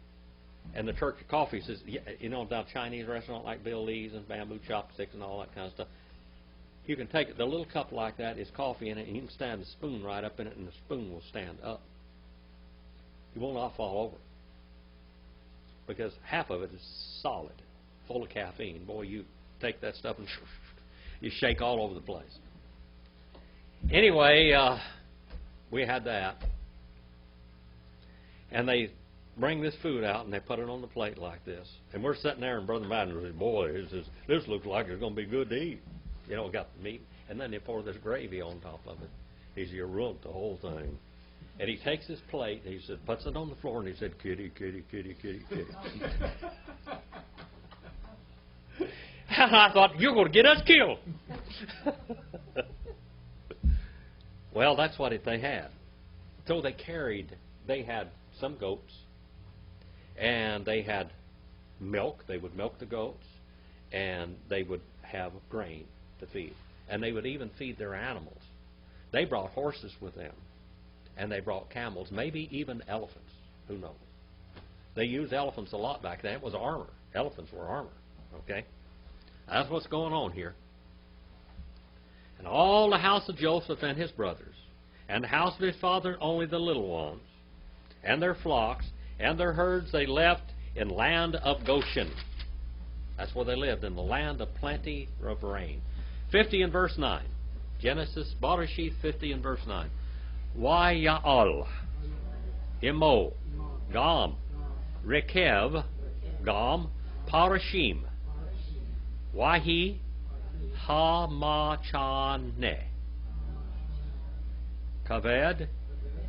And the Turkish coffee says, you know, down Chinese restaurant like Bill Lee's and Bamboo Chopsticks and all that kind of stuff. You can take the little cup like that, it's coffee in it, and you can stand the spoon right up in it, and the spoon will stand up. You will not fall over. Because half of it is solid, full of caffeine. Boy, you take that stuff and you shake all over the place. Anyway, we had that. And they bring this food out, and they put it on the plate like this. And we're sitting there, and Brother Madden says, boy, this looks like it's going to be good to eat. You know, got the meat. And then they pour this gravy on top of it. He's you ruined the whole thing. And he takes his plate, and he said, puts it on the floor, and he said, kitty, kitty, kitty, kitty, kitty. And I thought, you're going to get us killed. Well, that's what they had. So they had some goats, and they had milk. They would milk the goats, and they would have grain to feed. And they would even feed their animals. They brought horses with them, and they brought camels, maybe even elephants. Who knows? They used elephants a lot back then. It was armor. Elephants were armor. Okay? That's what's going on here. And all the house of Joseph and his brothers, and the house of his father only the little ones, and their flocks, and their herds they left in land of Goshen. That's where they lived, in the land of plenty of rain. 50 and verse 9. Genesis, Bereshith 50 and verse 9. Waya'al, Imo, Gam, Rekev, Gam, Parashim, Wahi, Hamachane, Kaved,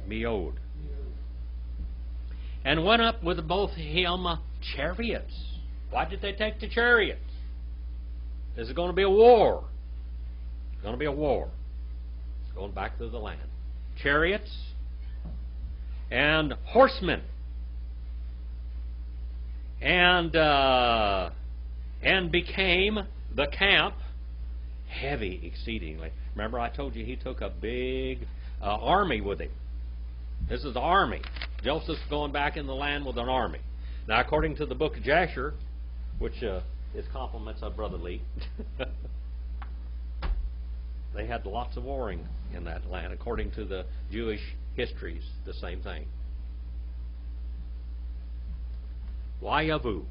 Miod. And went up with both him chariots. Why did they take the chariots? This is going to be a war. It's going to be a war. It's going back through the land. Chariots and horsemen. And became the camp heavy exceedingly. Remember I told you he took a big army with him. This is the army. Joseph's going back in the land with an army. Now, according to the book of Jasher, which is compliments of Brother Lee, they had lots of warring in that land. According to the Jewish histories, the same thing. Wayavu,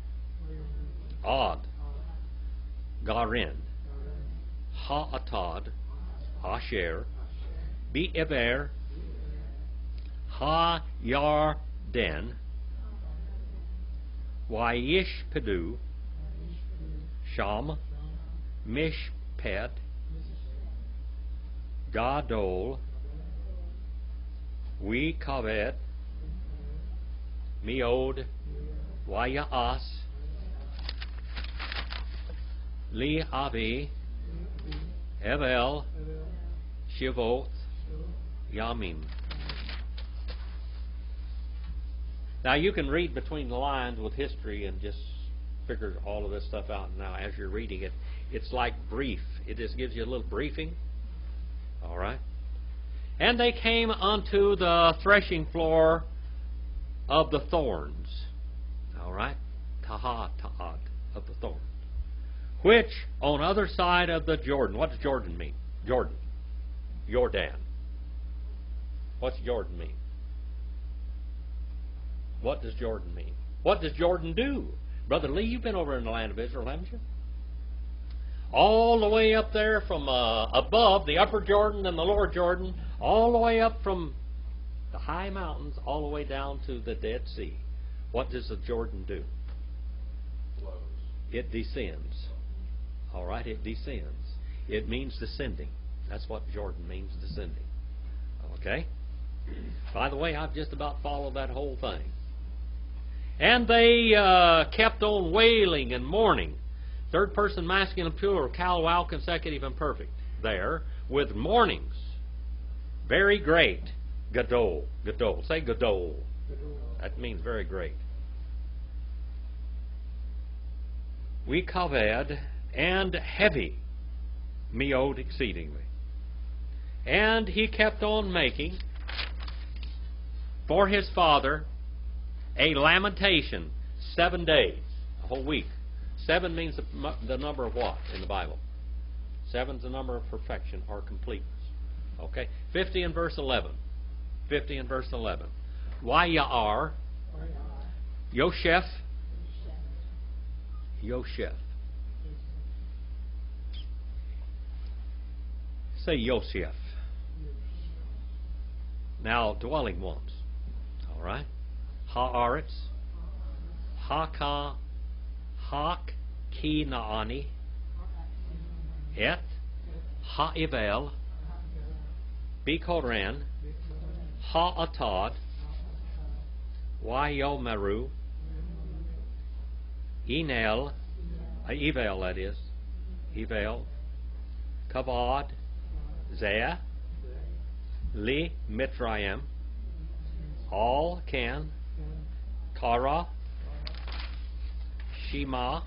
Ad, Garin, Ha'atad, Asher, Be'ever, Ha-Yarden, Wayishpedu, Sham, Mishpet, Gadol, Kavet, Miod, Waya'as, Li-Avi, Evel, Shivoth, Yamim. Now you can read between the lines with history and just figure all of this stuff out. Now as you're reading it, it's like brief. It just gives you a little briefing. All right. And they came unto the threshing floor of the thorns. All right. Ta'ad of the thorns. Which on other side of the Jordan. What does Jordan mean? Jordan. What's Jordan mean? What does Jordan mean? What does Jordan do? Brother Lee, you've been over in the land of Israel, haven't you? All the way up there from above the upper Jordan and the lower Jordan, all the way up from the high mountains, all the way down to the Dead Sea. What does the Jordan do? Flows. It descends. All right, it descends. It means descending. That's what Jordan means, descending. Okay? By the way, I've just about followed that whole thing. And they kept on wailing and mourning. Third person masculine plural, cal, wow, consecutive and perfect. There, with mournings. Very great. Gadol. Gadol. Say Gadol. That means very great. We kaved and heavy. Miod exceedingly. And he kept on making for his father a lamentation 7 days, a whole week. 7 means the number of what in the Bible? 7's the number of perfection or completeness. Okay? 50 and verse 11. 50 and verse 11. Wayar, Yoshef, Yoshef. Say Yosef. Now, dwelling ones. All right? Haaretz, Haka, Hak, Ki Naani, Et, Ha'ivel, Bikoran, Ha'atad, Wayomeru, Enel, Evel that is, Evel, Kavod, Zeh, Li Mitraim, All Can, Kara, Shema,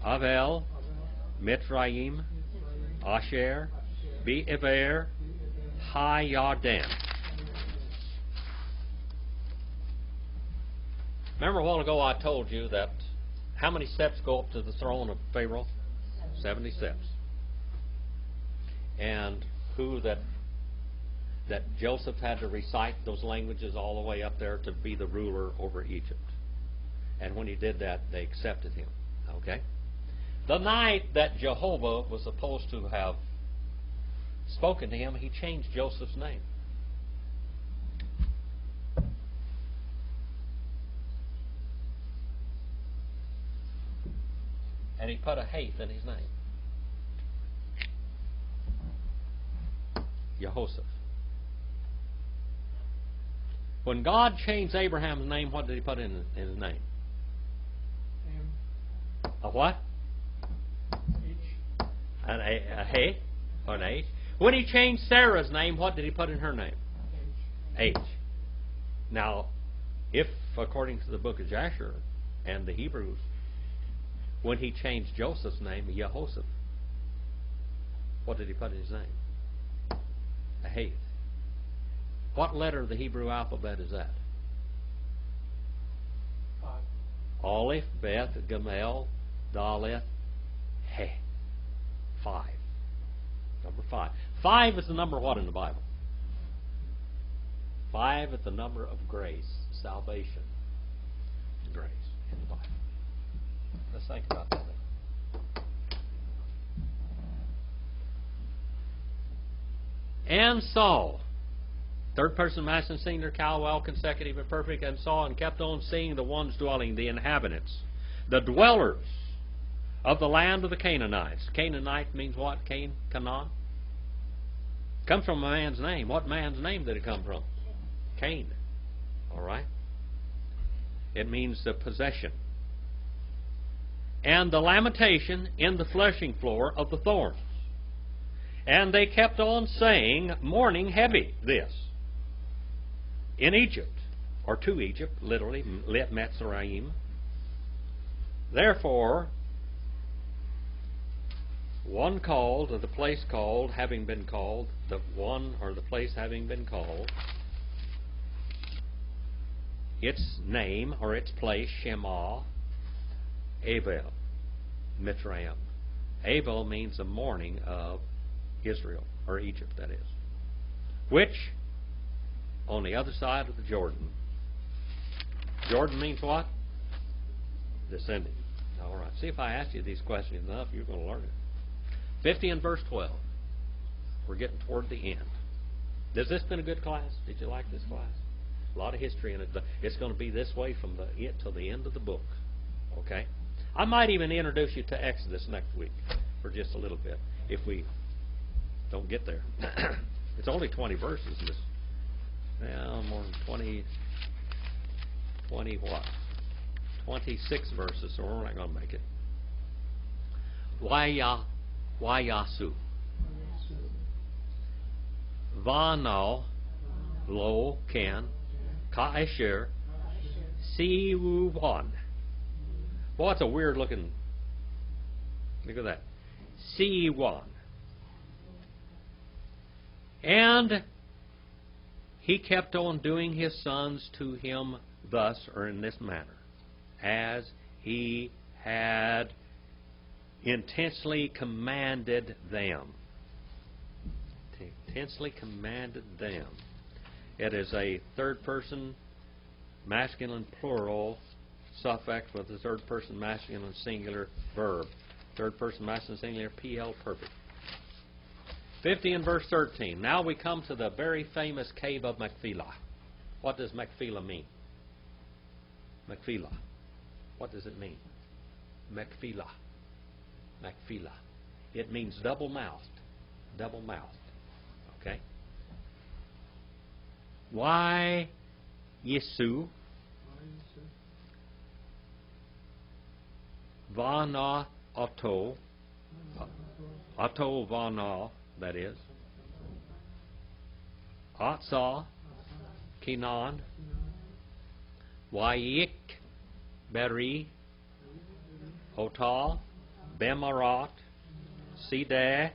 Avel, Mitraim, Asher, Be'ever, Hayarden. Remember a while ago I told you that how many steps go up to the throne of Pharaoh? 70 steps. And who that Joseph had to recite those languages all the way up there to be the ruler over Egypt. And when he did that, they accepted him. Okay? The night that Jehovah was supposed to have spoken to him, he changed Joseph's name. And he put a Hath in his name. Jehoshaphat. When God changed Abraham's name, what did he put in his name? A what? H. A He or an H. When he changed Sarah's name, what did he put in her name? H. H. Now, if according to the book of Jasher and the Hebrews, when he changed Joseph's name, Jehoshaphat, what did he put in his name? A Hath. What letter of the Hebrew alphabet is that? 5. Aleph, Beth, Gamel, Daleth, He. 5. Number 5. 5 is the number what in the Bible? 5 is the number of grace, salvation, grace in the Bible. Let's think about that. And Saul, third person masculine singular, Calwell, consecutive and perfect, and saw and kept on seeing the ones dwelling, the inhabitants, the dwellers of the land of the Canaanites. Canaanite means what? Canaan? Comes from a man's name. What man's name did it come from? Cain. All right? It means the possession. And the lamentation in the threshing floor of the thorns. And they kept on saying, mourning heavy, this. In Egypt, or to Egypt, literally, Metzraim. Therefore, one called, or the place called, having been called, the one or the place having been called, its name or its place, Shema, Avel, Mitzrayim. Avel means the mourning of Israel, or Egypt, that is. Which, on the other side of the Jordan. Jordan means what? Descending. All right. See, if I ask you these questions enough, you're going to learn it. 50 and verse 12. We're getting toward the end. Has this been a good class? Did you like this class? A lot of history in it. It's going to be this way from it till the end of the book. Okay? I might even introduce you to Exodus next week for just a little bit, if we don't get there. It's only 20 verses. Well, more than 20 what? 26 verses, so we're not going to make it. Wayasu. Vano, lo, can, ka'asher, siwuwan. Boy, that's a weird looking. Look at that. Siwan. And he kept on doing his sons to him thus, or in this manner, as he had intensely commanded them. Intensely commanded them. It is a third person masculine plural suffix with a third person masculine singular verb. Third person masculine singular PL perfect. 50 and verse 13. Now we come to the very famous cave of Machpelah. What does Machpelah mean? Machpelah. What does it mean? Machpelah. Machpelah. It means double-mouthed. Double-mouthed. Okay? Why Yesu Vana Otto Otto Vana, that is Atsa Canaan Wayik Beri Hotal Bemarat Sideh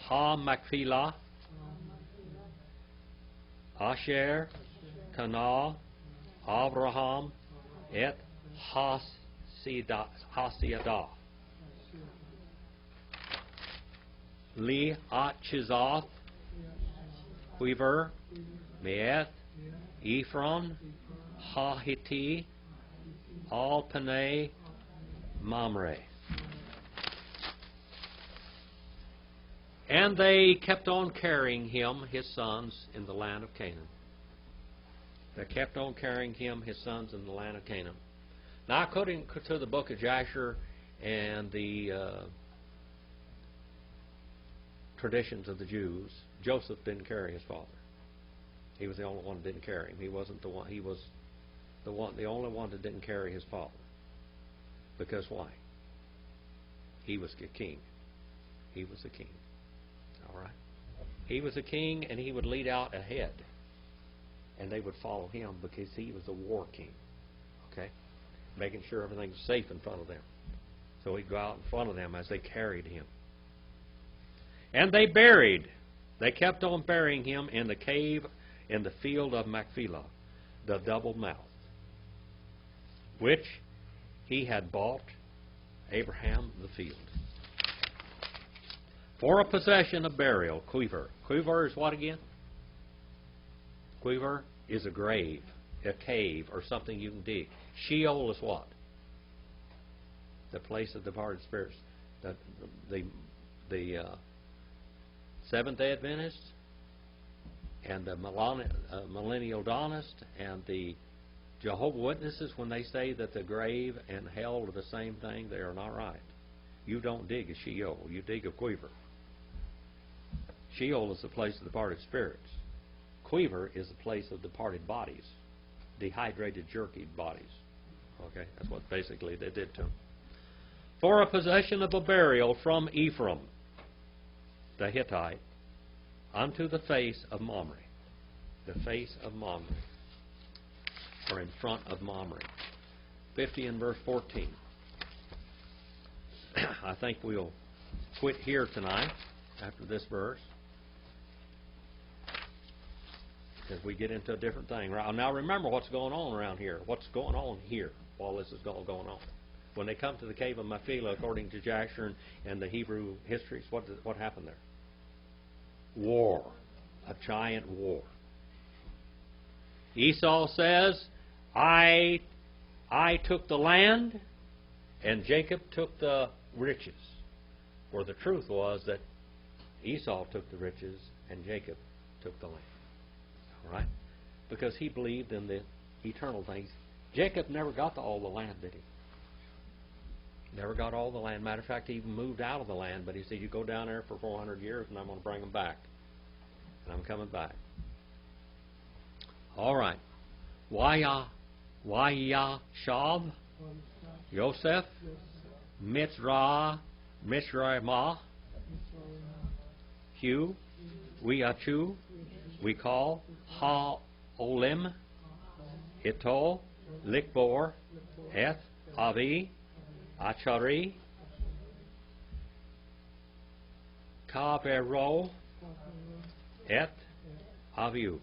Ha Machpelah Asher Kana Abraham et Hasiadah Li Atchizoth Quiver Meeth Ephron Hahiti Alpanay Mamre. And they kept on carrying him, his sons, in the land of Canaan. They kept on carrying him, his sons, in the land of Canaan. Now, according to the book of Jasher and the traditions of the Jews, Joseph didn't carry his father. He was the only one that didn't carry him. He wasn't the one. He was the only one that didn't carry his father. Because why? He was the king. He was the king. All right. He was a king, and he would lead out ahead, and they would follow him because he was the war king. Okay, making sure everything's safe in front of them. So he'd go out in front of them as they carried him. And they kept on burying him in the cave in the field of Machpelah, the double-mouthed, which he had bought Abraham the field. For a possession of burial, quiver. Quiver is what again? Quiver is a grave, a cave, or something you can dig. Sheol is what? The place of departed spirits. The Seventh-day Adventists and the Millennial Dawnist and the Jehovah's Witnesses, when they say that the grave and hell are the same thing, they are not right. You don't dig a Sheol. You dig a quiver. Sheol is the place of departed spirits. Quiver is the place of departed bodies. Dehydrated, jerky bodies. Okay? That's what basically they did to them. For a possession of a burial from Ephraim, the Hittite, unto the face of Mamre. The face of Mamre. Or in front of Mamre. 50 and verse 14. I think we'll quit here tonight after this verse, because we get into a different thing. Now remember what's going on around here. What's going on here while this is all going on. When they come to the cave of Machpelah, according to Jasher and the Hebrew histories, what happened there? War. A giant war. Esau says, I took the land, and Jacob took the riches. For the truth was that Esau took the riches, and Jacob took the land. All right? Because he believed in the eternal things. Jacob never got to all the land, did he? Never got all the land. Matter of fact, he even moved out of the land, but he said, you go down there for 400 years, and I'm going to bring them back. And I'm coming back. All right. Waya Shav, Yosef, Mitzrayimah, Hugh, Weachu, we call Ha-Olim, Ito, Likbor, Eth, Avi, Achari, Kavero, Et, Aviu.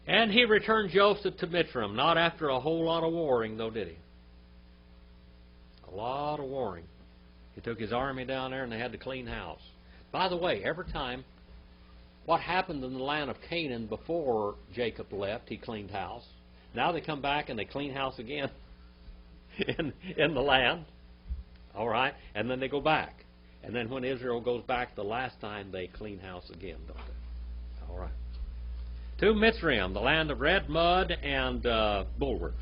And he returned Joseph to Mitzrayim, not after a whole lot of warring, though, did he? A lot of warring. He took his army down there and they had to clean house. By the way, every time, what happened in the land of Canaan before Jacob left, he cleaned house. Now they come back and they clean house again in the land. All right? And then they go back. And then when Israel goes back the last time, they clean house again, don't they? All right. To Mitzrayim, the land of red mud and bulwarks.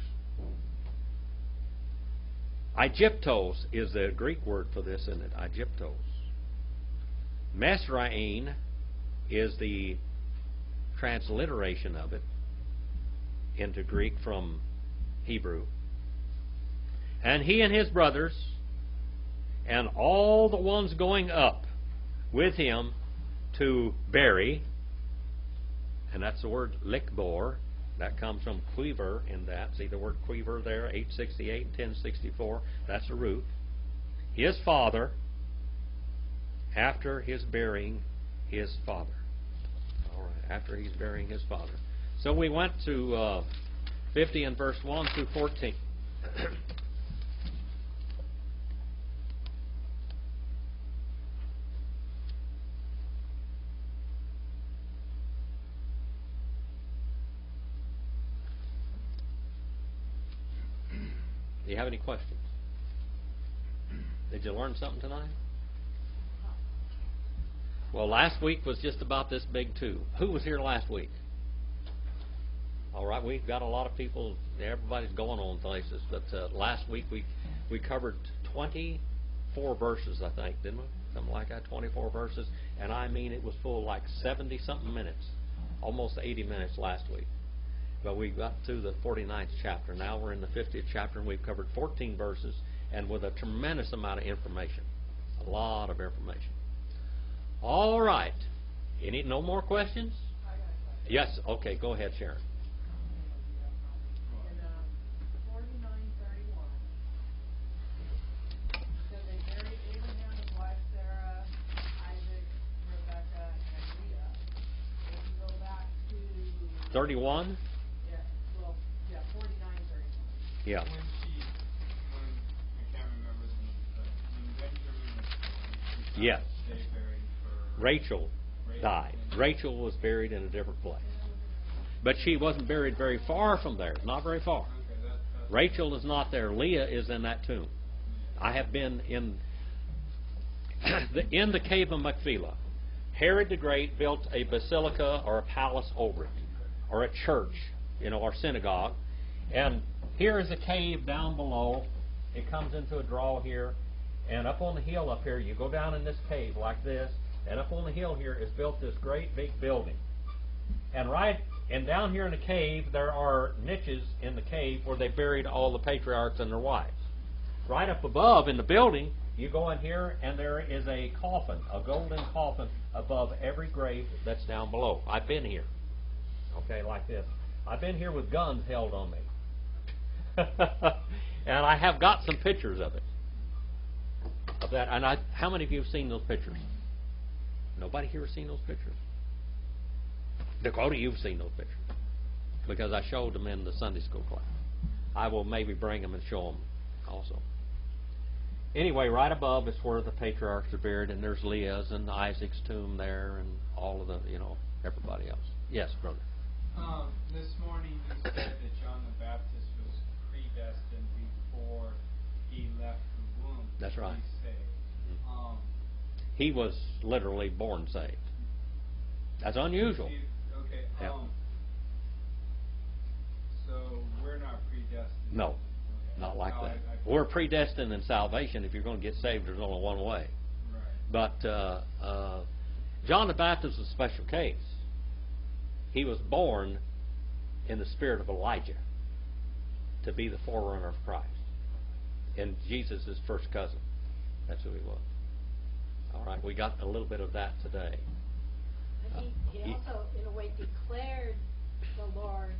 Egyptos is the Greek word for this, isn't it? Egyptos. Mesraim is the transliteration of it into Greek from Hebrew. And he and his brothers and all the ones going up with him to bury, and that's the word likbor. That comes from quiver in that. See the word quiver there, 868 and 1064. That's the root. His father, after his burying his father. All right, after he's burying his father. So we went to 50 and verse 1 through 14. Do you have any questions? Did you learn something tonight? Well, last week was just about this big too. Who was here last week? All right, we've got a lot of people. Everybody's going on places. But last week we covered 24 verses, I think, didn't we? Something like that, 24 verses. And I mean, it was full like 70-something minutes, almost 80 minutes last week. But we got to the 49th chapter. Now we're in the 50th chapter, and we've covered 14 verses, and with a tremendous amount of information. A lot of information. All right. No more questions? Yes. Okay, go ahead, Sharon. In 49:31, so they buried Abraham, his wife Sarah, Isaac, Rebekah, and Leah. If you go back to 31? 49:31. Yeah. When I can't remember when Benjamin was born, Yes. they buried for Rachel died. Rachel was buried in a different place. But she wasn't buried very far from there. Not very far. Okay, that's Rachel is not there. Leah is in that tomb. I have been in the cave of Machpelah. Herod the Great built a basilica or a palace over it, or a church, or synagogue. And here is a cave down below. It comes into a draw here. And up on the hill up here, you go down in this cave like this. And up on the hill here is built this great big building. And down here in the cave, there are niches in the cave where they buried all the patriarchs and their wives. Right up above in the building, you go in here, and there is a coffin, a golden coffin above every grave that's down below. I've been here. Okay, like this. I've been here with guns held on me. And I have got some pictures of it. Of that. And how many of you have seen those pictures? Nobody here has seen those pictures? Dakota, you've seen those pictures. Because I showed them in the Sunday school class. I will maybe bring them and show them also. Anyway, right above is where the patriarchs are buried, and there's Leah's and Isaac's tomb there, and all of the, everybody else. Yes, brother. This morning you said that John the Baptist was predestined before he left the womb. That's right. To be saved. He was literally born saved. That's unusual. Okay. Yeah. So we're not predestined. No, Okay. not like No, that. I We're predestined in salvation. If you're going to get saved, there's only one way. Right. But John the Baptist was a special case. He was born in the spirit of Elijah to be the forerunner of Christ. And Jesus is first cousin. That's who he was. All right, we got a little bit of that today. But he also, in a way, declared the Lord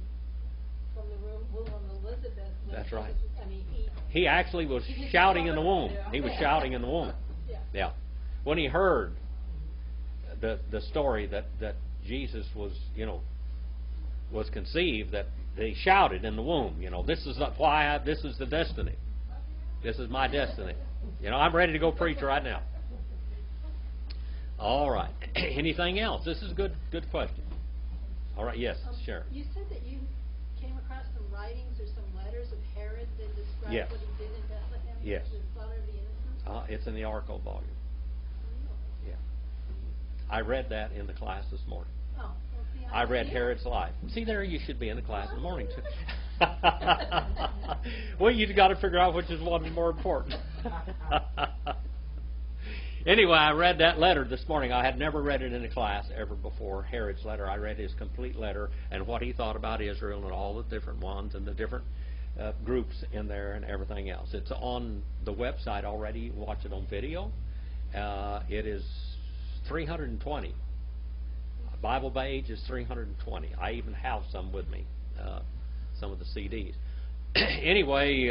from the womb of Elizabeth. That's right. I mean, He actually was He didn't shouting know in the it. womb. Yeah. He was shouting in the womb. Yeah. Yeah. When he heard the story that Jesus was, was conceived, that they shouted in the womb, this is why this is the destiny. This is my destiny. You know, I'm ready to go preach right now. All right. Anything else? This is a good question. All right. Yes, Sharon. You said that you came across some writings or some letters of Herod that describe Yes. what he did in Bethlehem. Yes. The slaughter of the innocents. It's in the Arco volume. Yeah. I read that in the class this morning. Oh, well, see, I read see it. Herod's life. See, there you should be in the class in the morning too. Well, you've got to figure out which is one is more important. Anyway, I read that letter this morning. I had never read it in a class ever before, Herod's letter. I read his complete letter and what he thought about Israel and all the different ones and the different groups in there and everything else. It's on the website already. You can watch it on video. It is 320. Bible Page is 320. I even have some with me, some of the CDs. Anyway,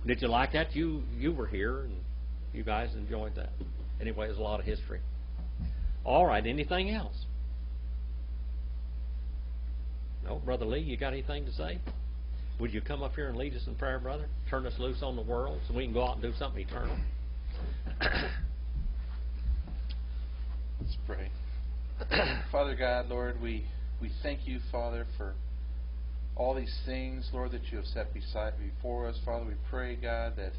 did you like that? You were here, and you guys enjoyed that. Anyway, there's a lot of history. All right, anything else? No, Brother Lee, you got anything to say? Would you come up here and lead us in prayer, brother? Turn us loose on the world so we can go out and do something eternal. Let's pray. Father God, Lord, we thank you, Father, for all these things, Lord, that you have set before us. Father, we pray, God, that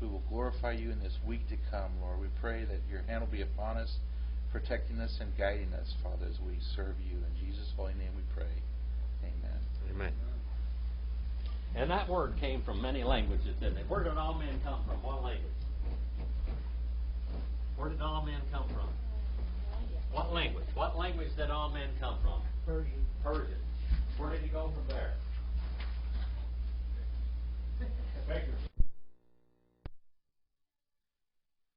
we will glorify you in this week to come, Lord. We pray that your hand will be upon us, protecting us and guiding us, Father, as we serve you. In Jesus' holy name we pray. Amen. Amen. And that word came from many languages, didn't it? Where did all men come from? What language? Where did all men come from? What language? What language did all men come from? Persian. Persian. Where did he go from there? Baker.